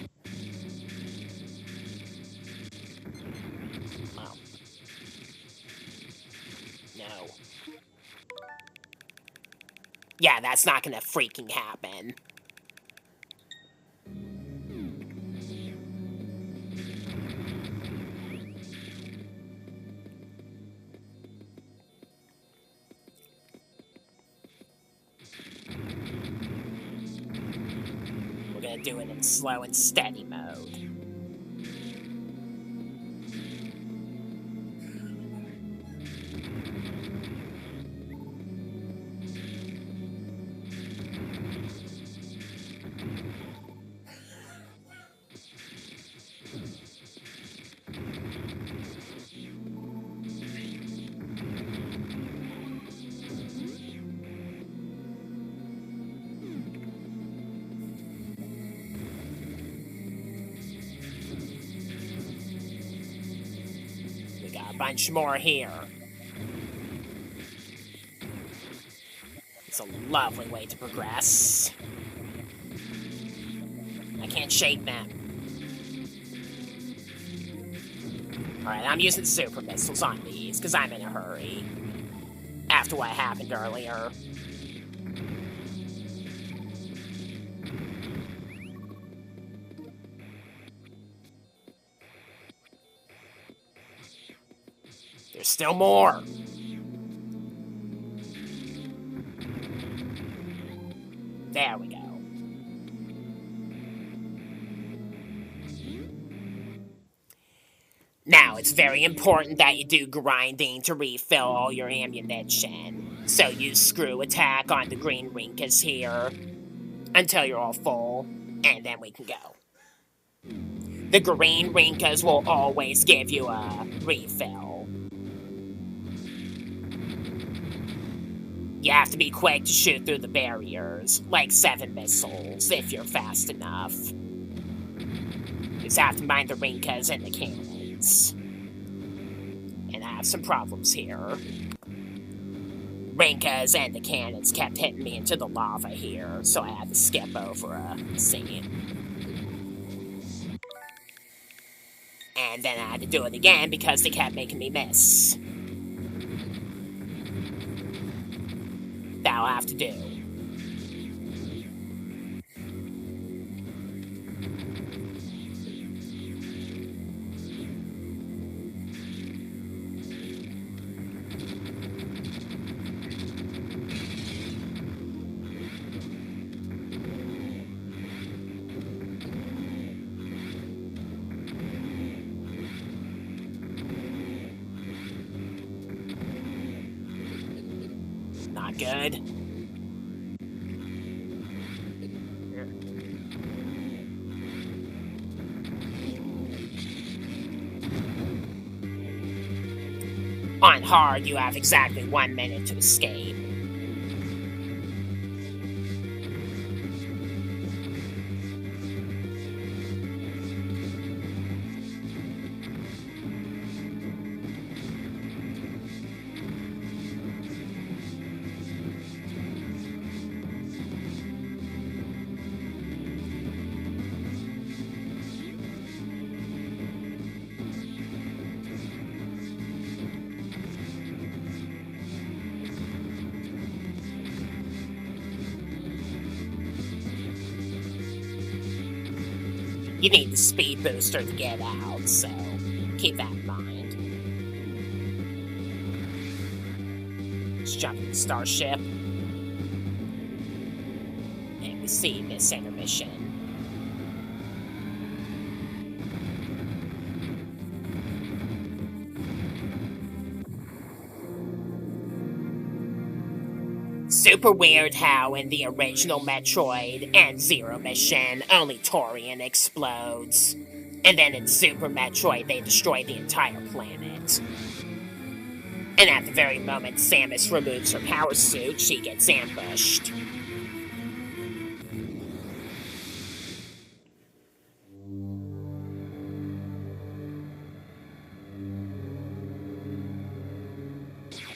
[SPEAKER 1] Oh. No. Yeah, that's not gonna freaking happen. We're gonna do it in slow and steady mode. Bunch more here. It's a lovely way to progress. I can't shake them. Alright, I'm using super missiles on these, because I'm in a hurry. After what happened earlier. There's still more. There we go. Now, it's very important that you do grinding to refill all your ammunition. So use screw attack on the green Rinkas here until you're all full, and then we can go. The green Rinkas will always give you a refill. You have to be quick to shoot through the barriers, like 7 missiles, if you're fast enough. You just have to mind the Rinkas and the cannons. And I have some problems here. Rinkas and the cannons kept hitting me into the lava here, so I had to skip over a scene. And then I had to do it again because they kept making me miss. That'll have to do. Not good. On hard, you have exactly 1 minute to escape. You need the speed booster to get out, so keep that in mind. Let's jump in the starship. And we see this intermission. super weird how in the original Metroid and Zero Mission, only Torian explodes. And then in Super Metroid, they destroy the entire planet. And at the very moment Samus removes her power suit, she gets ambushed.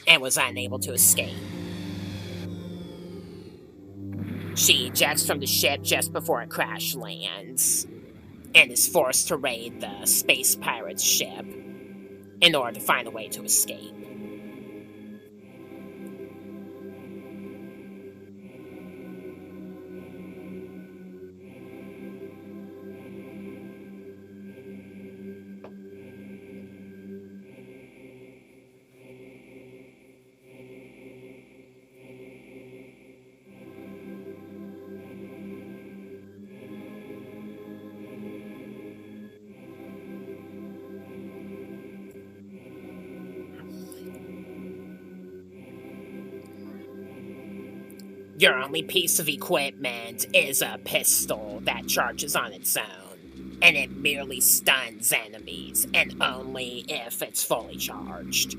[SPEAKER 1] And was unable to escape. She ejects from the ship just before a crash lands, and is forced to raid the space pirate's ship in order to find a way to escape. Your only piece of equipment is a pistol that charges on its own, and it merely stuns enemies, and only if it's fully charged.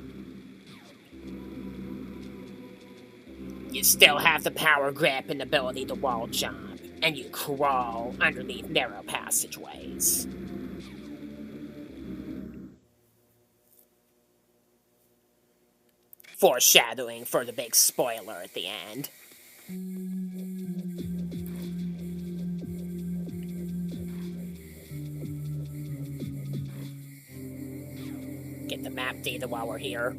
[SPEAKER 1] You still have the power grip and ability to wall jump, and you crawl underneath narrow passageways. Foreshadowing for the big spoiler at the end. Get the map data while we're here.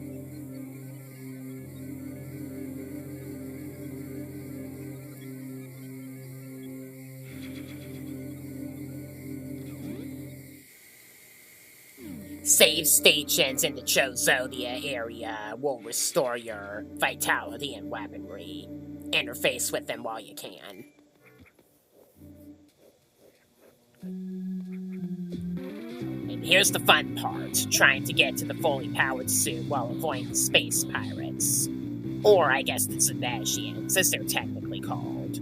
[SPEAKER 1] Save stations in the Chozodia area will restore your vitality and weaponry. Interface with them while you can. And here's the fun part, trying to get to the fully powered suit while avoiding the space pirates. Or I guess the Zebesians, as they're technically called.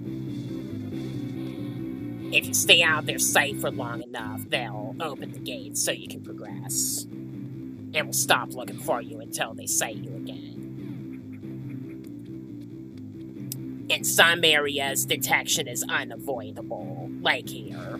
[SPEAKER 1] If you stay out of their sight for long enough, they'll open the gates so you can progress. And will stop looking for you until they sight you again. In some areas, detection is unavoidable, like here.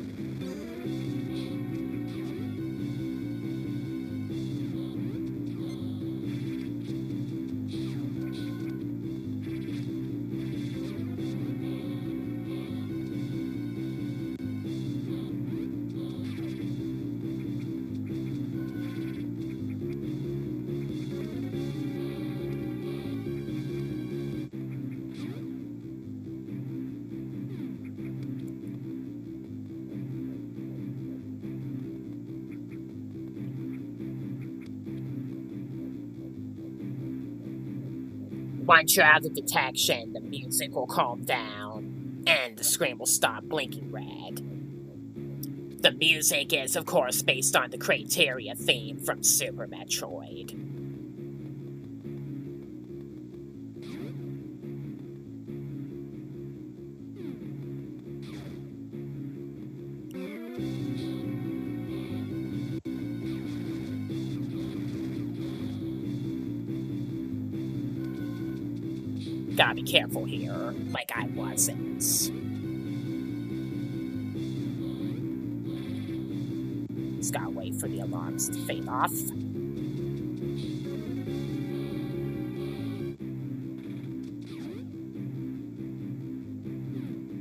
[SPEAKER 1] Once you're out of detection, the music will calm down, and the screen will stop blinking red. The music is, of course, based on the Criteria theme from Super Metroid. Gotta be careful here, like I wasn't. Just gotta wait for the alarms to fade off.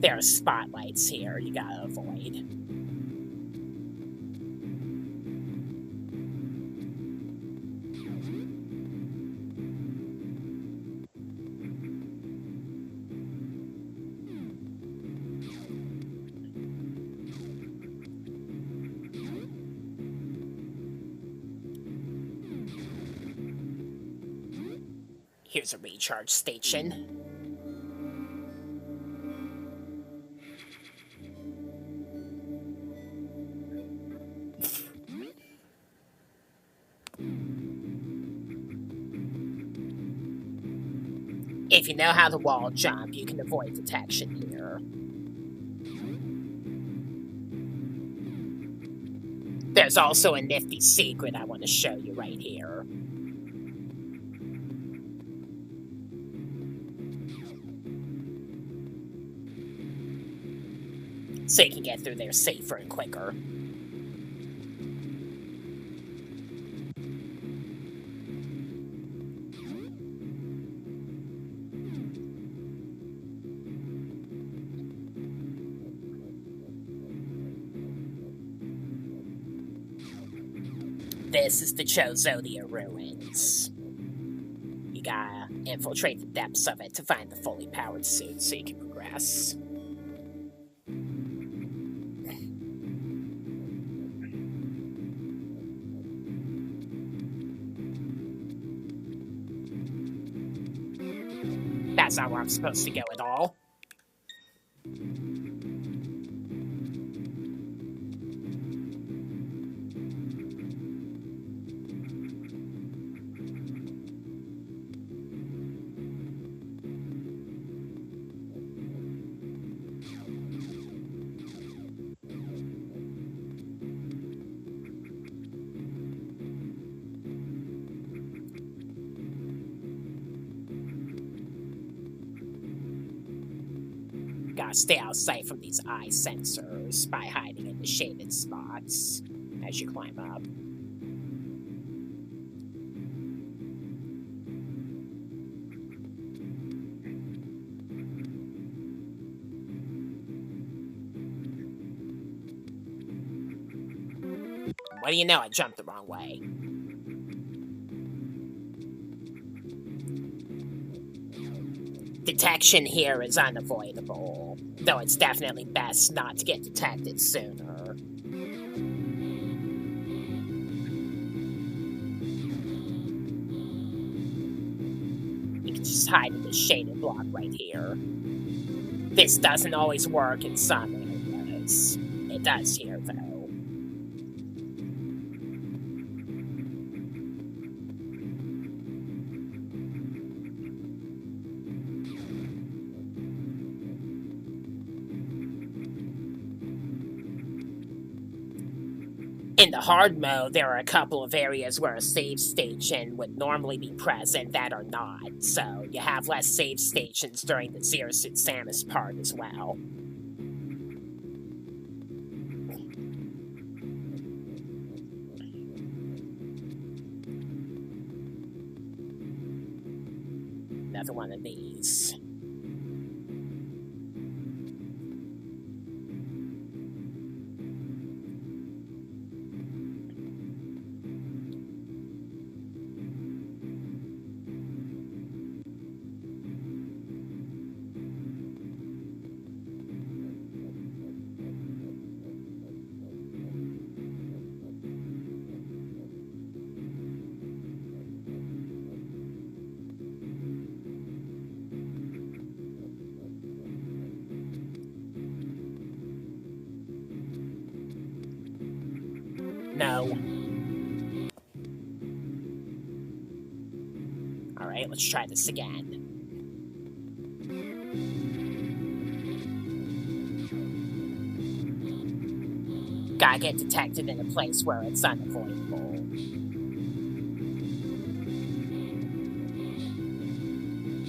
[SPEAKER 1] There are spotlights here you gotta avoid. Here's a recharge station. If you know how to wall jump, you can avoid detection here. There's also a nifty secret I want to show you right here. So you can get through there safer and quicker. This is the Chozodia ruins. You gotta infiltrate the depths of it to find the fully powered suit so you can progress. That's not where I'm supposed to go at all. Gotta stay out of sight from these eye sensors by hiding in the shaded spots as you climb up. What do you know? I jumped the wrong way. Detection here is unavoidable, though it's definitely best not to get detected sooner. You can just hide in this shaded block right here. This doesn't always work in some areas. It does here, though. In the hard mode, there are a couple of areas where a save station would normally be present that are not, so you have less save stations during the Zero Suit Samus part as well. Another one of these. No. Alright, let's try this again. Gotta get detected in a place where it's unavoidable.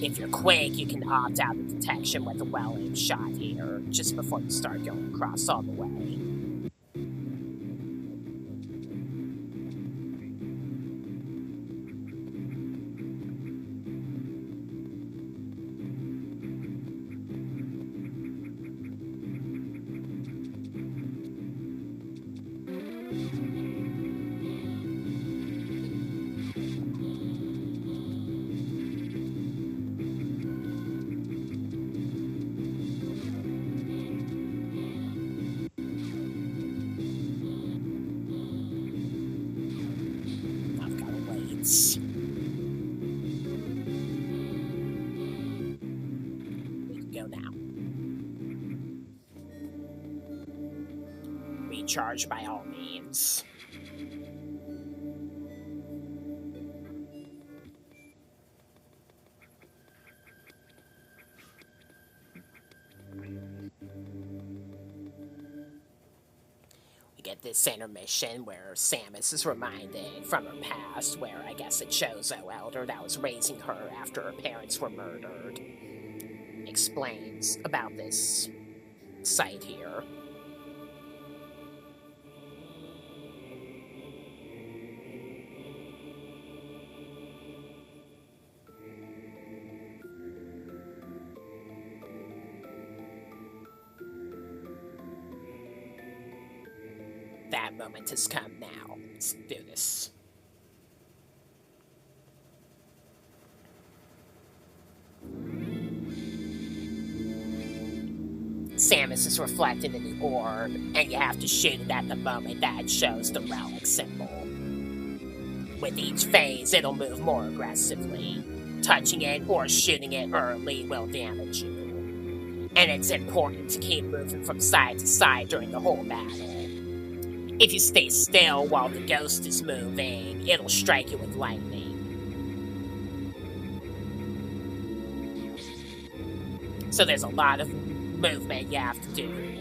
[SPEAKER 1] If you're quick, you can opt out of detection with a well-aimed shot here, just before you start going across all the way. We can go now. Recharge by all means. get this intermission where Samus is reminded from her past, where I guess it shows a elder that was raising her after her parents were murdered. Explains about this site here. That moment has come now. Let's do this. Samus is reflected in the orb, and you have to shoot it at the moment that shows the relic symbol. With each phase, it'll move more aggressively. Touching it or shooting it early will damage you. And it's important to keep moving from side to side during the whole battle. If you stay still while the ghost is moving, it'll strike you with lightning. So there's a lot of movement you have to do,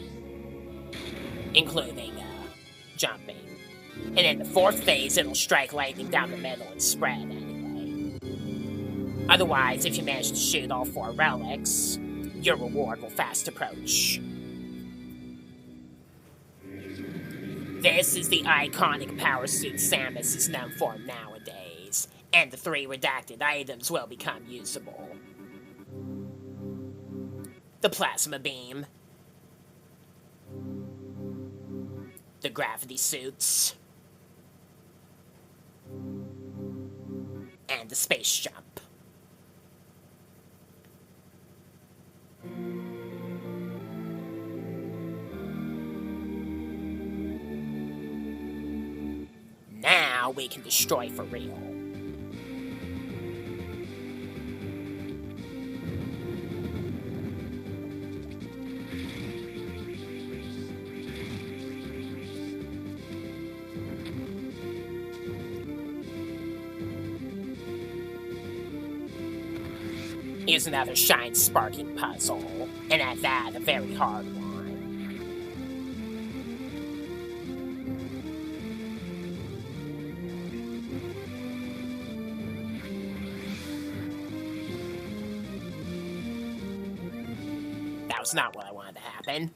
[SPEAKER 1] including jumping. And in the fourth phase, it'll strike lightning down the middle and spread anyway. Otherwise, if you manage to shoot all 4 relics, your reward will fast approach. This is the iconic power suit Samus is known for nowadays, and the 3 redacted items will become usable. The plasma beam, the gravity suits, and the space jump. Now we can destroy for real. Here's another shine-sparking puzzle, and at that, a very hard one. That was not what I wanted to happen.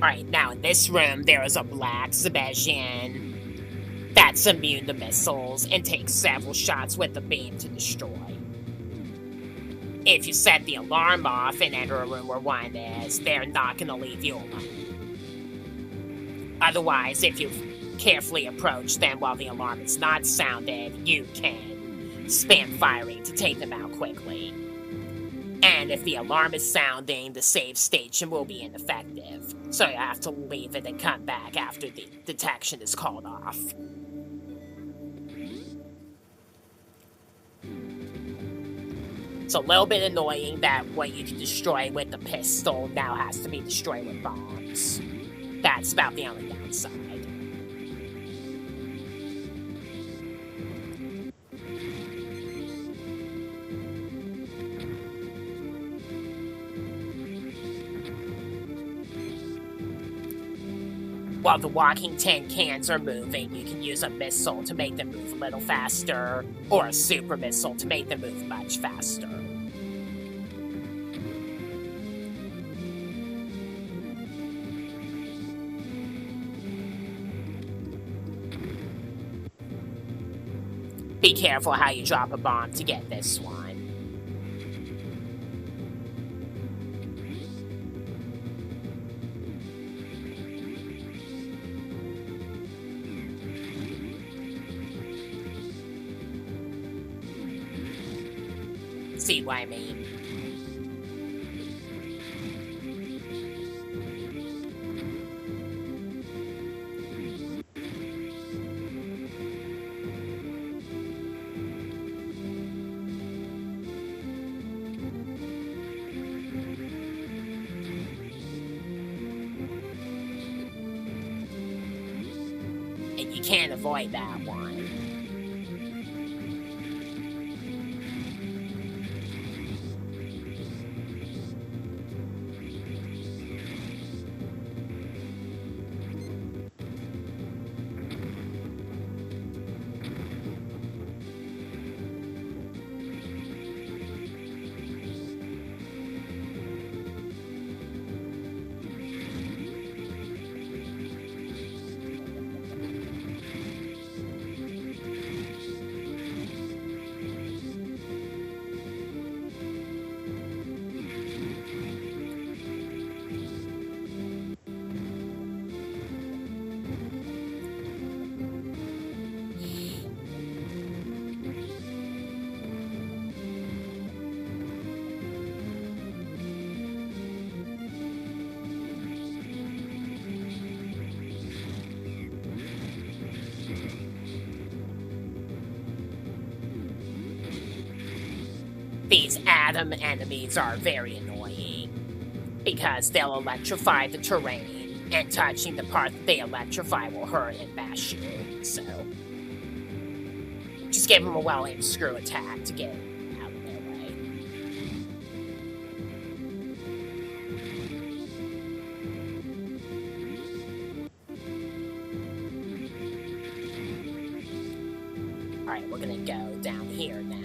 [SPEAKER 1] Alright, now in this room, there is a black Zebesian that's immune to missiles and takes several shots with the beam to destroy. If you set the alarm off and enter a room where one is, they're not going to leave you alone. Otherwise, if you carefully approach them while the alarm is not sounded, you can spam firing to take them out quickly. And if the alarm is sounding, the save station will be ineffective, so you have to leave it and come back after the detection is called off. It's a little bit annoying that what you can destroy with the pistol now has to be destroyed with bombs. That's about the only downside. While the walking tin cans are moving, you can use a missile to make them move a little faster, or a super missile to make them move much faster. Be careful how you drop a bomb to get this one. See what I mean? And you can't avoid that one. These atom enemies are very annoying, because they'll electrify the terrain, and touching the part that they electrify will hurt and bash you, so just give them a well-aimed screw attack to get out of their way. Alright, we're gonna go down here now.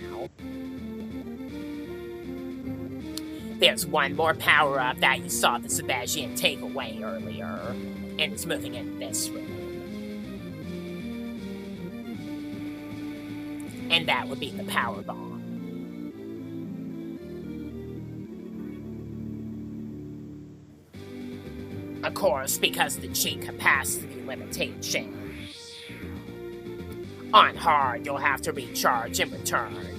[SPEAKER 1] There's one more power-up that you saw the Zebesian take away earlier, and it's moving in this room. And that would be the power bomb. Of course, because of the cheat capacity limitation. On hard, you'll have to recharge in return.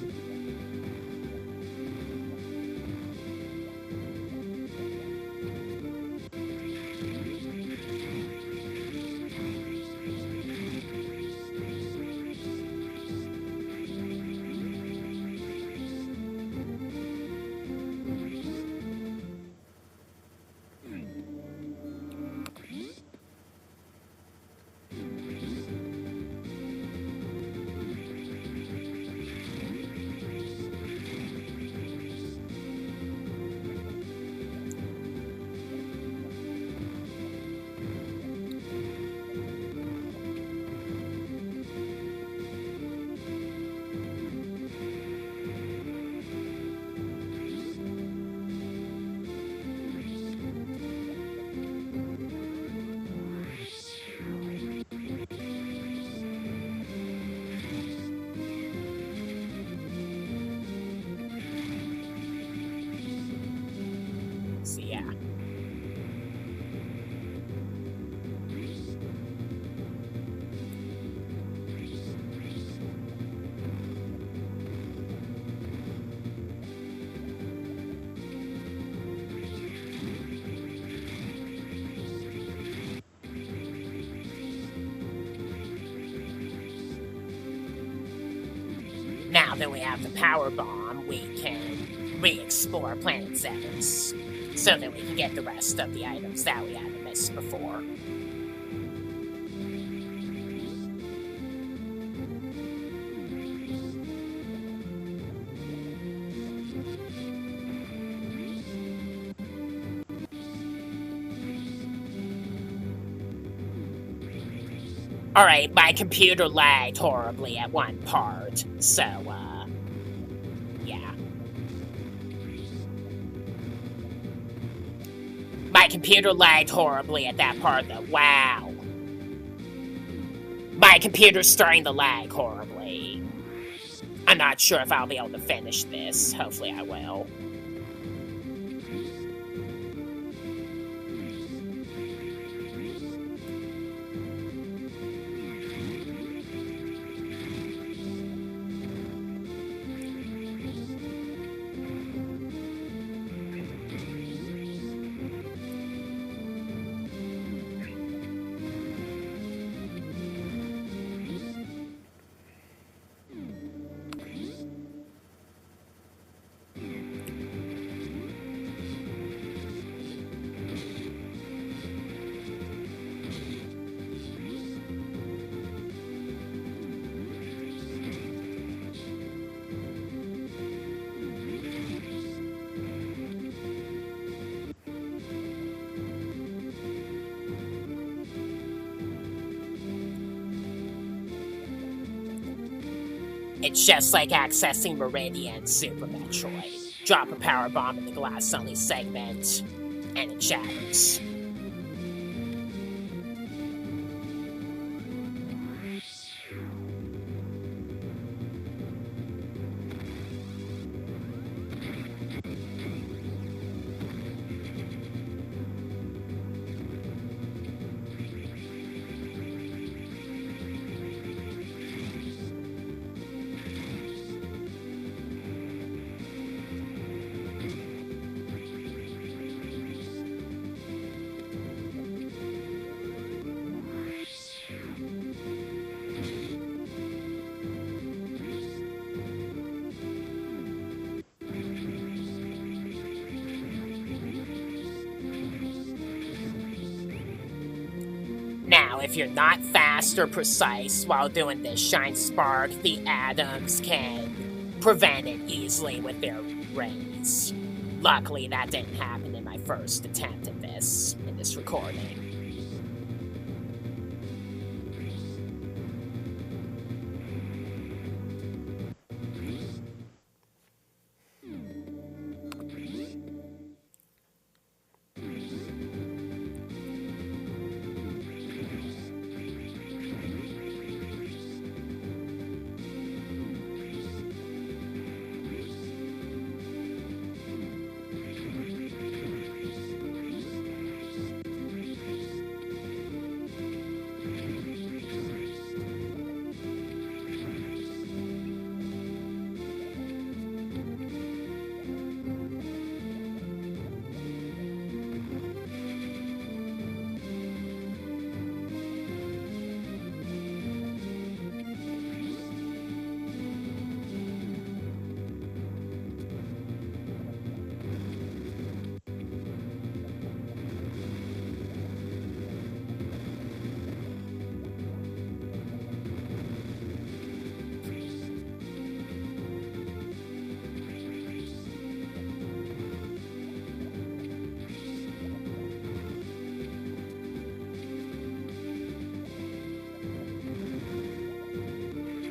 [SPEAKER 1] that we have the power bomb, we can re-explore planet Zebes, so that we can get the rest of the items that we haven't missed before. Alright, my computer lagged horribly at one part, so, yeah. My computer lagged horribly at that part, though. Wow. My computer's starting to lag horribly. I'm not sure if I'll be able to finish this. Hopefully I will. It's just like accessing Meridian Super Metroid. Drop a power bomb in the glass-only segment, and it shatters. Now, if you're not fast or precise while doing this Shine Spark, the atoms can prevent it easily with their rays. Luckily, that didn't happen in my first attempt at this, in this recording.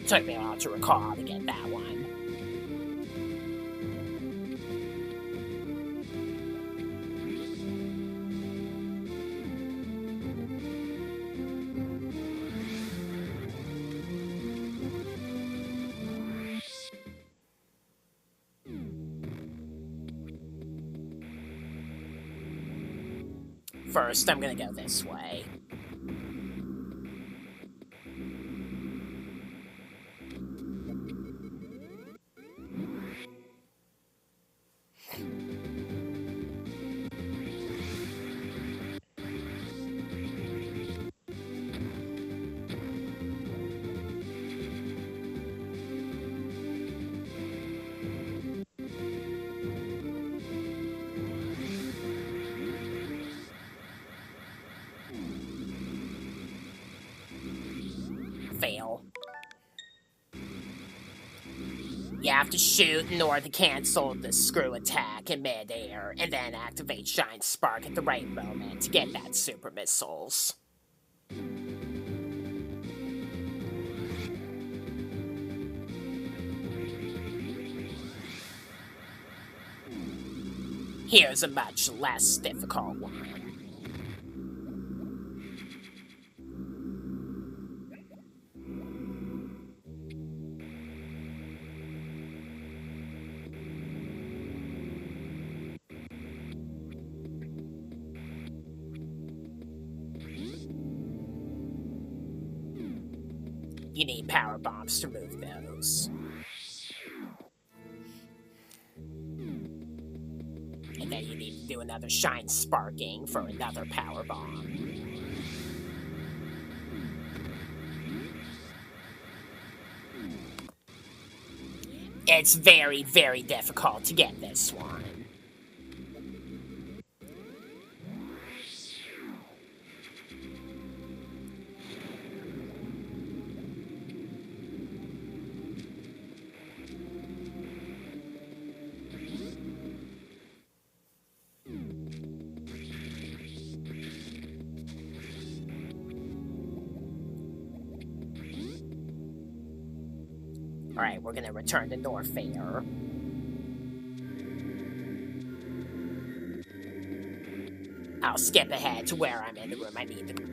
[SPEAKER 1] Took me a while to recall how to get that one. First, I'm gonna go this way. have to shoot in order to cancel the screw attack in midair, and then activate Shine Spark at the right moment to get that super missiles. Here's a much less difficult one. You need power bombs to move those. And then you need to do another Shine Sparking for another power bomb. It's very, very difficult to get this one. Alright, we're gonna return to Norfair. I'll skip ahead to where I'm in the room I need to go.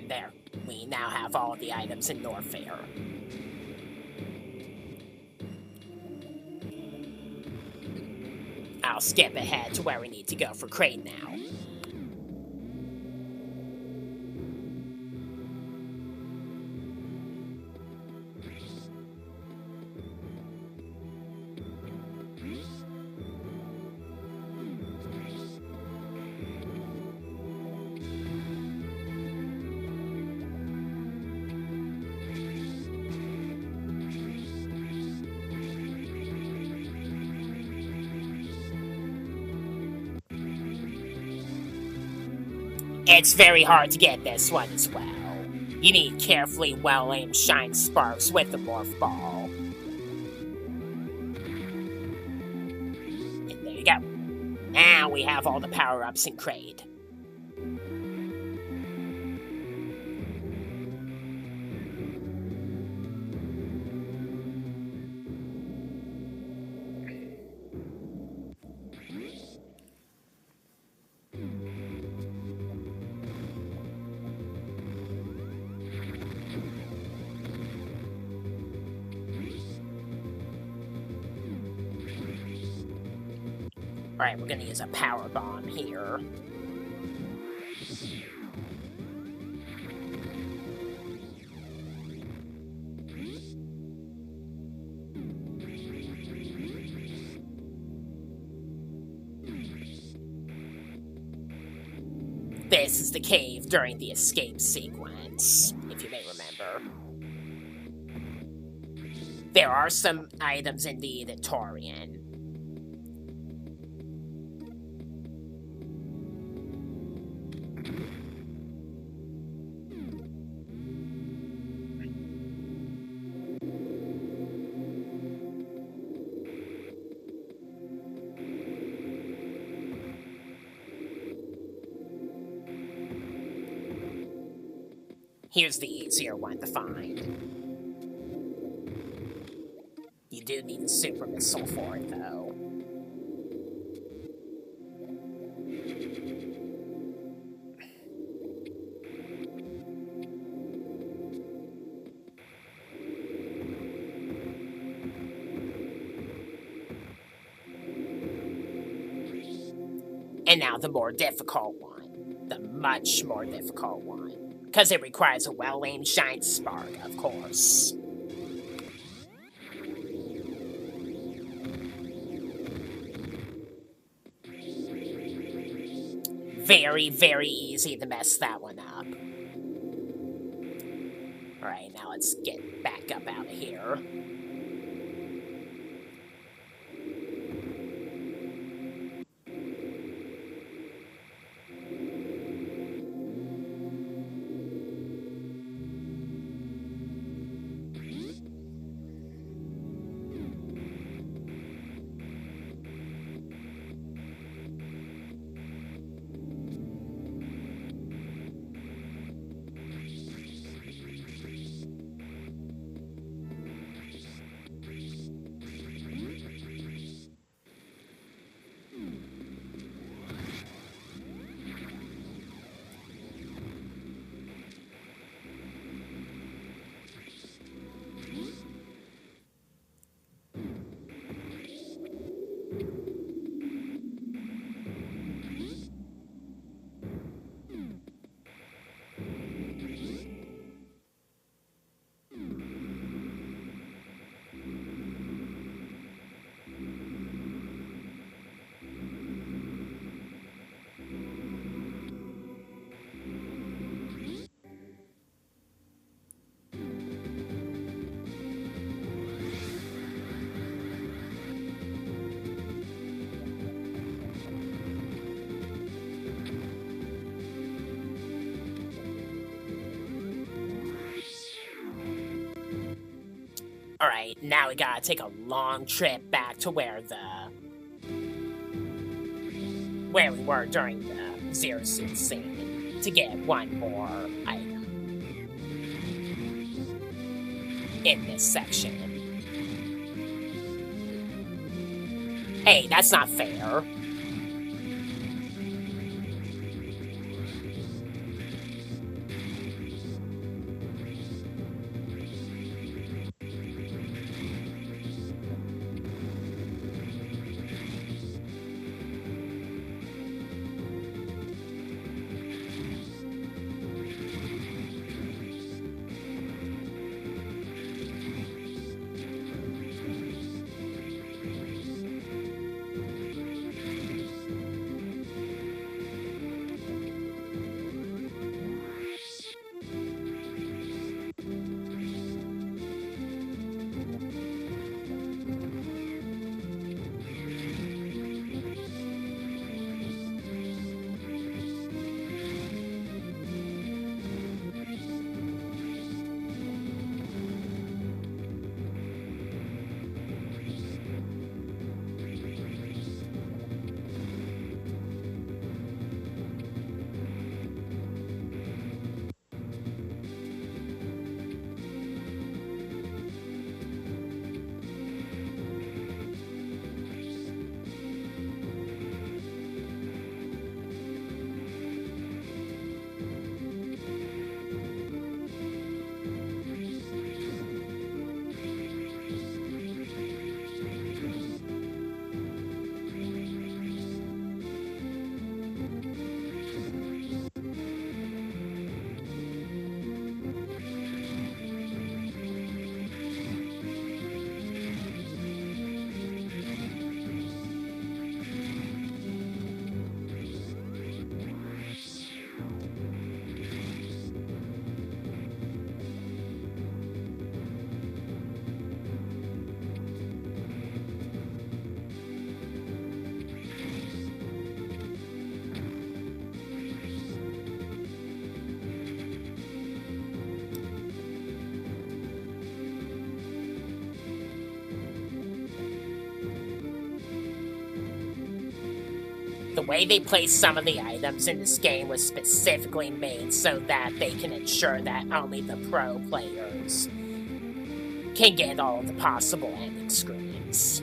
[SPEAKER 1] There, we now have all the items in Norfair. I'll skip ahead to where we need to go for Crane now. It's very hard to get this one as well. You need carefully well-aimed Shine Sparks with the Morph Ball. And there you go. Now we have all the power-ups in Kraid. Alright, we're gonna use a power bomb here. This is the cave during the escape sequence, if you may remember. There are some items in the Editorian. Here's the easier one to find. You do need a super missile for it, though. And now the more difficult one. The much more difficult one. Because it requires a well-aimed giant spark, of course. Very, very easy to mess that one up. Alright, now let's get back up out of here. Alright, now we gotta take a long trip back to where we were during the Zero Suit scene to get one more item in this section. Hey, that's not fair. The way they place some of the items in this game was specifically made so that they can ensure that only the pro players can get all of the possible ending screens.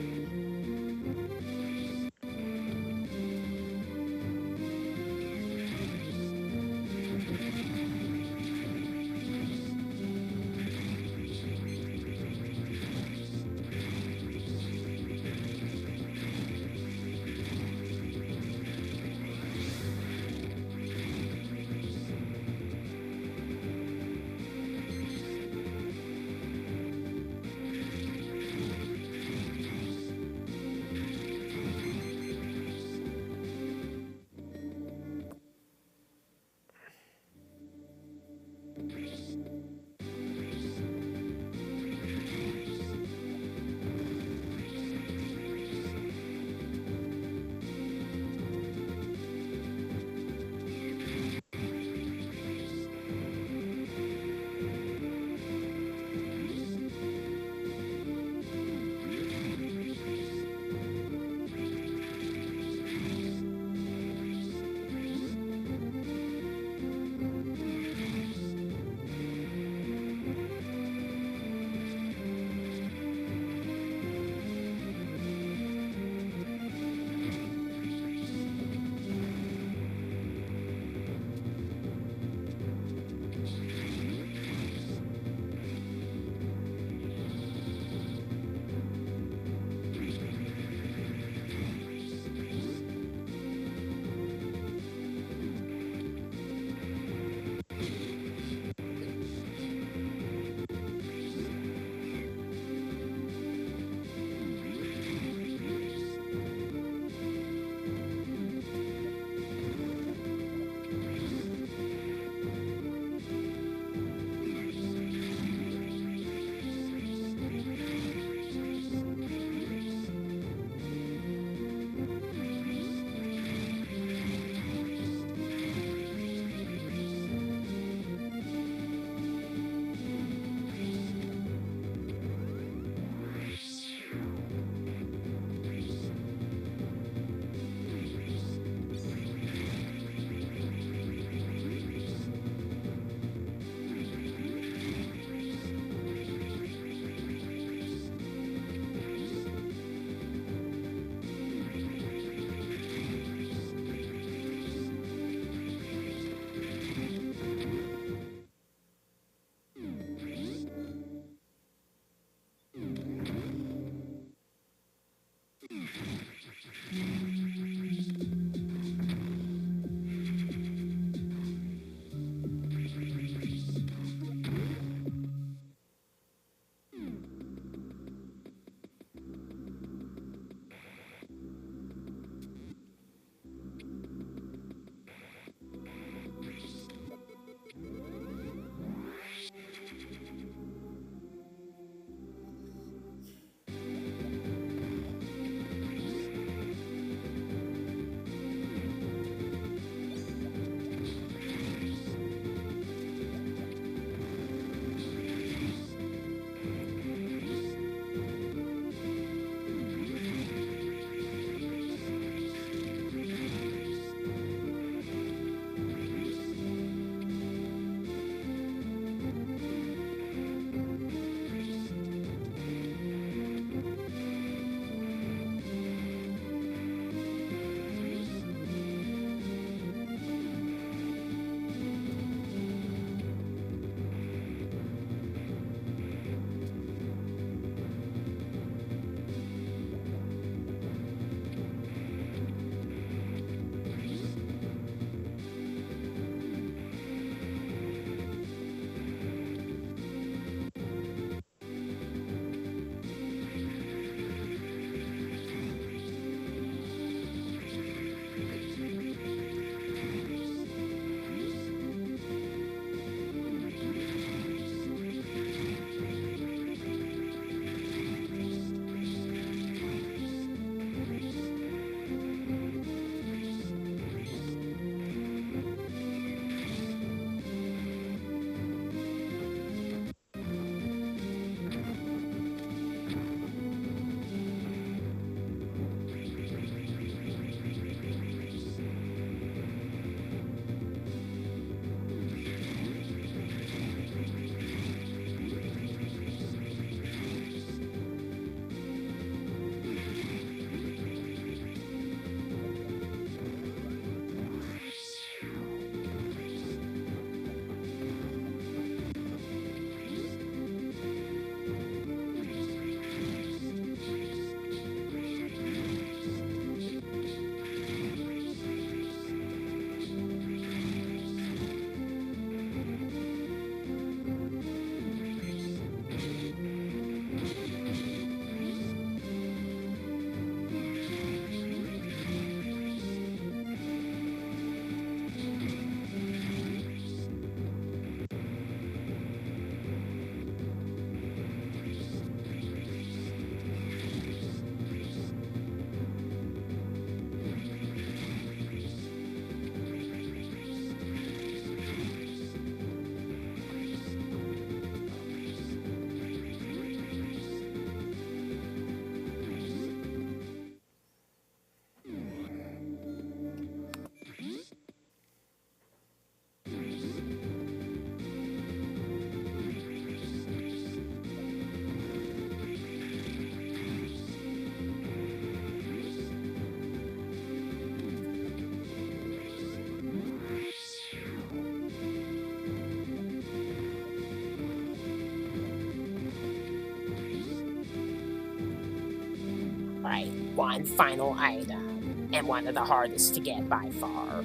[SPEAKER 1] Alright, one final item, and one of the hardest to get by far.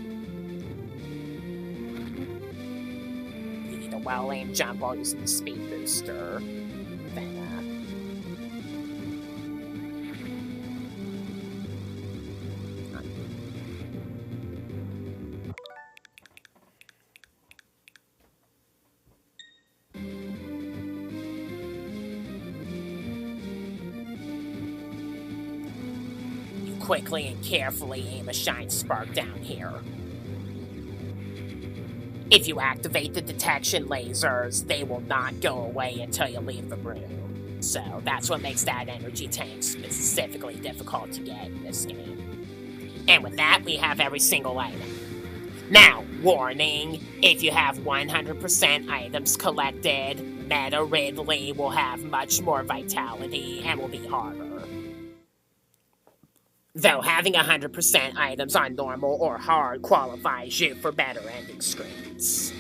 [SPEAKER 1] You need a well-aimed jump while using the speed booster. Then, quickly and carefully aim a shine spark down here. If you activate the detection lasers, they will not go away until you leave the room. So that's what makes that energy tank specifically difficult to get in this game. And with that, we have every single item. Now, warning, if you have 100% items collected, Meta Ridley will have much more vitality and will be harder. Though having 100% items on normal or hard qualifies you for better ending screens.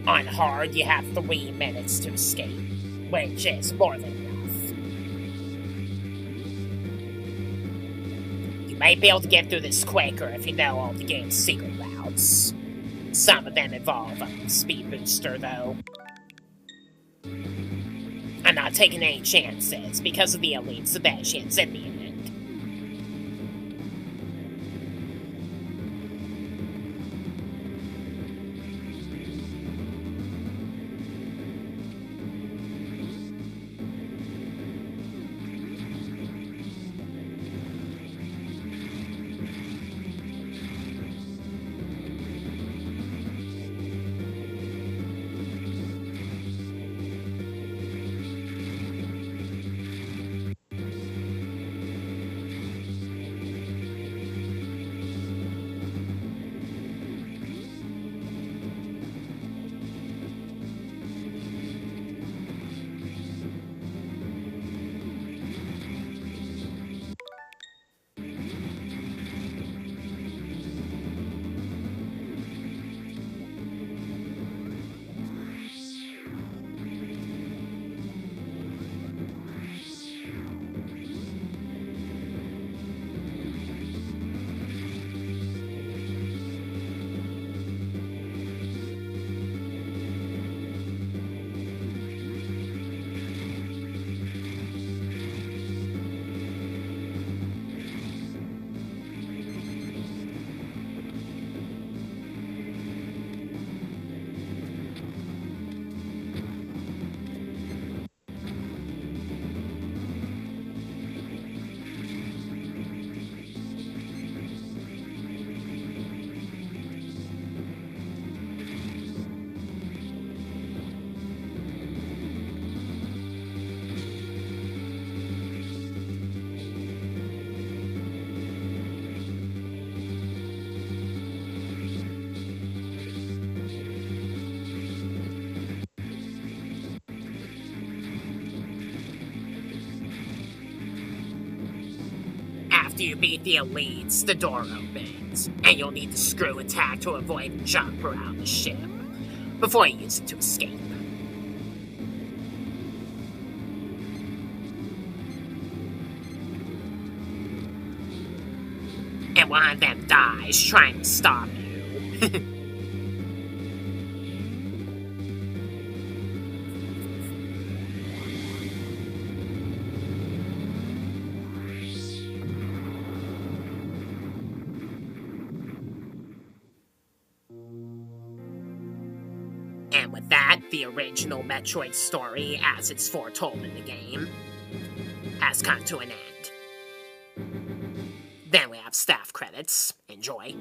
[SPEAKER 1] On hard, you have 3 minutes to escape, which is more than enough. You might be able to get through this quicker if you know all the game's secret routes. Some of them involve a speed booster, though. I'm not taking any chances because of the elite Zebes in the end. After you beat the elites, the door opens, and you'll need to screw attack to avoid and jump around the ship, before you use it to escape. And one of them dies trying to stop you. And with that, the original Metroid story, as it's foretold in the game, has come to an end. Then we have staff credits. Enjoy.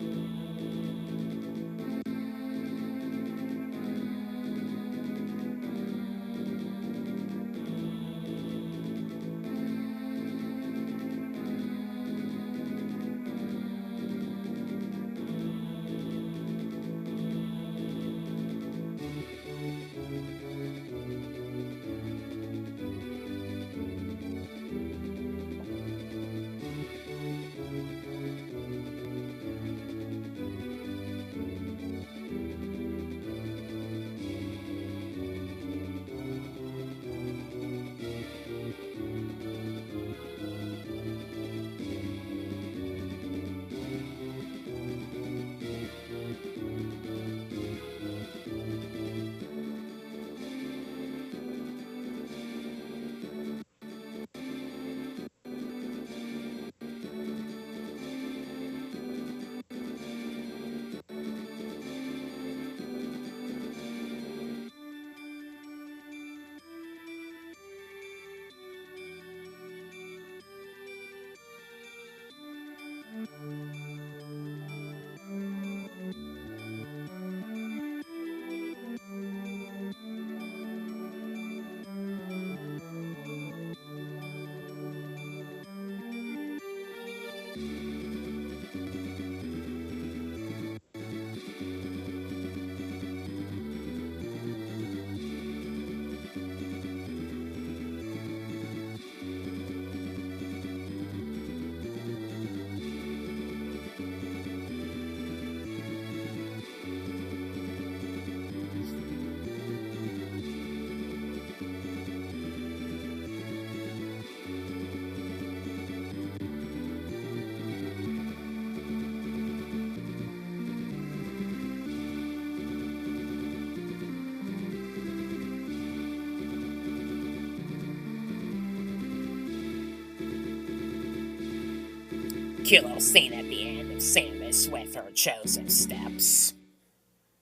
[SPEAKER 1] Cute little scene at the end of Samus with her chosen steps.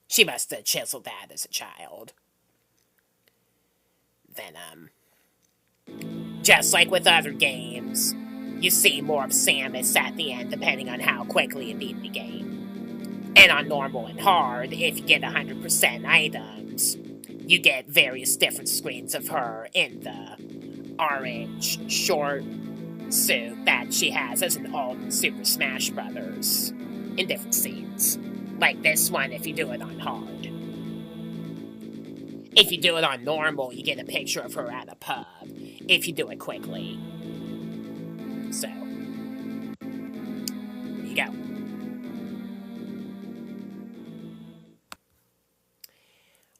[SPEAKER 1] She must have chiseled that as a child. Then, just like with other games, you see more of Samus at the end depending on how quickly you beat the game. And on normal and hard, if you get 100% items, you get various different screens of her in the orange short suit that she has as an alt in Super Smash Brothers in different scenes. Like this one if you do it on hard. If you do it on normal, you get a picture of her at a pub. If you do it quickly. So, there you go.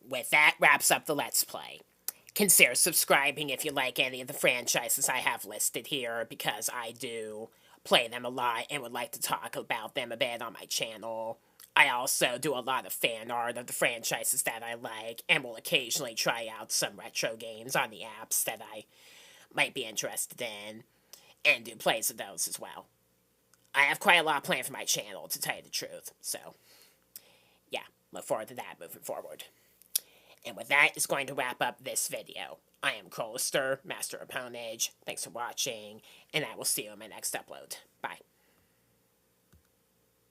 [SPEAKER 1] With that, wraps up the Let's Play. Consider subscribing if you like any of the franchises I have listed here, because I do play them a lot and would like to talk about them a bit on my channel. I also do a lot of fan art of the franchises that I like, and will occasionally try out some retro games on the apps that I might be interested in, and do plays of those as well. I have quite a lot planned for my channel, to tell you the truth, so yeah, look forward to that moving forward. And with that, is going to wrap up this video. I am Crolister, Master of Ponage. Thanks for watching, and I will see you in my next upload. Bye.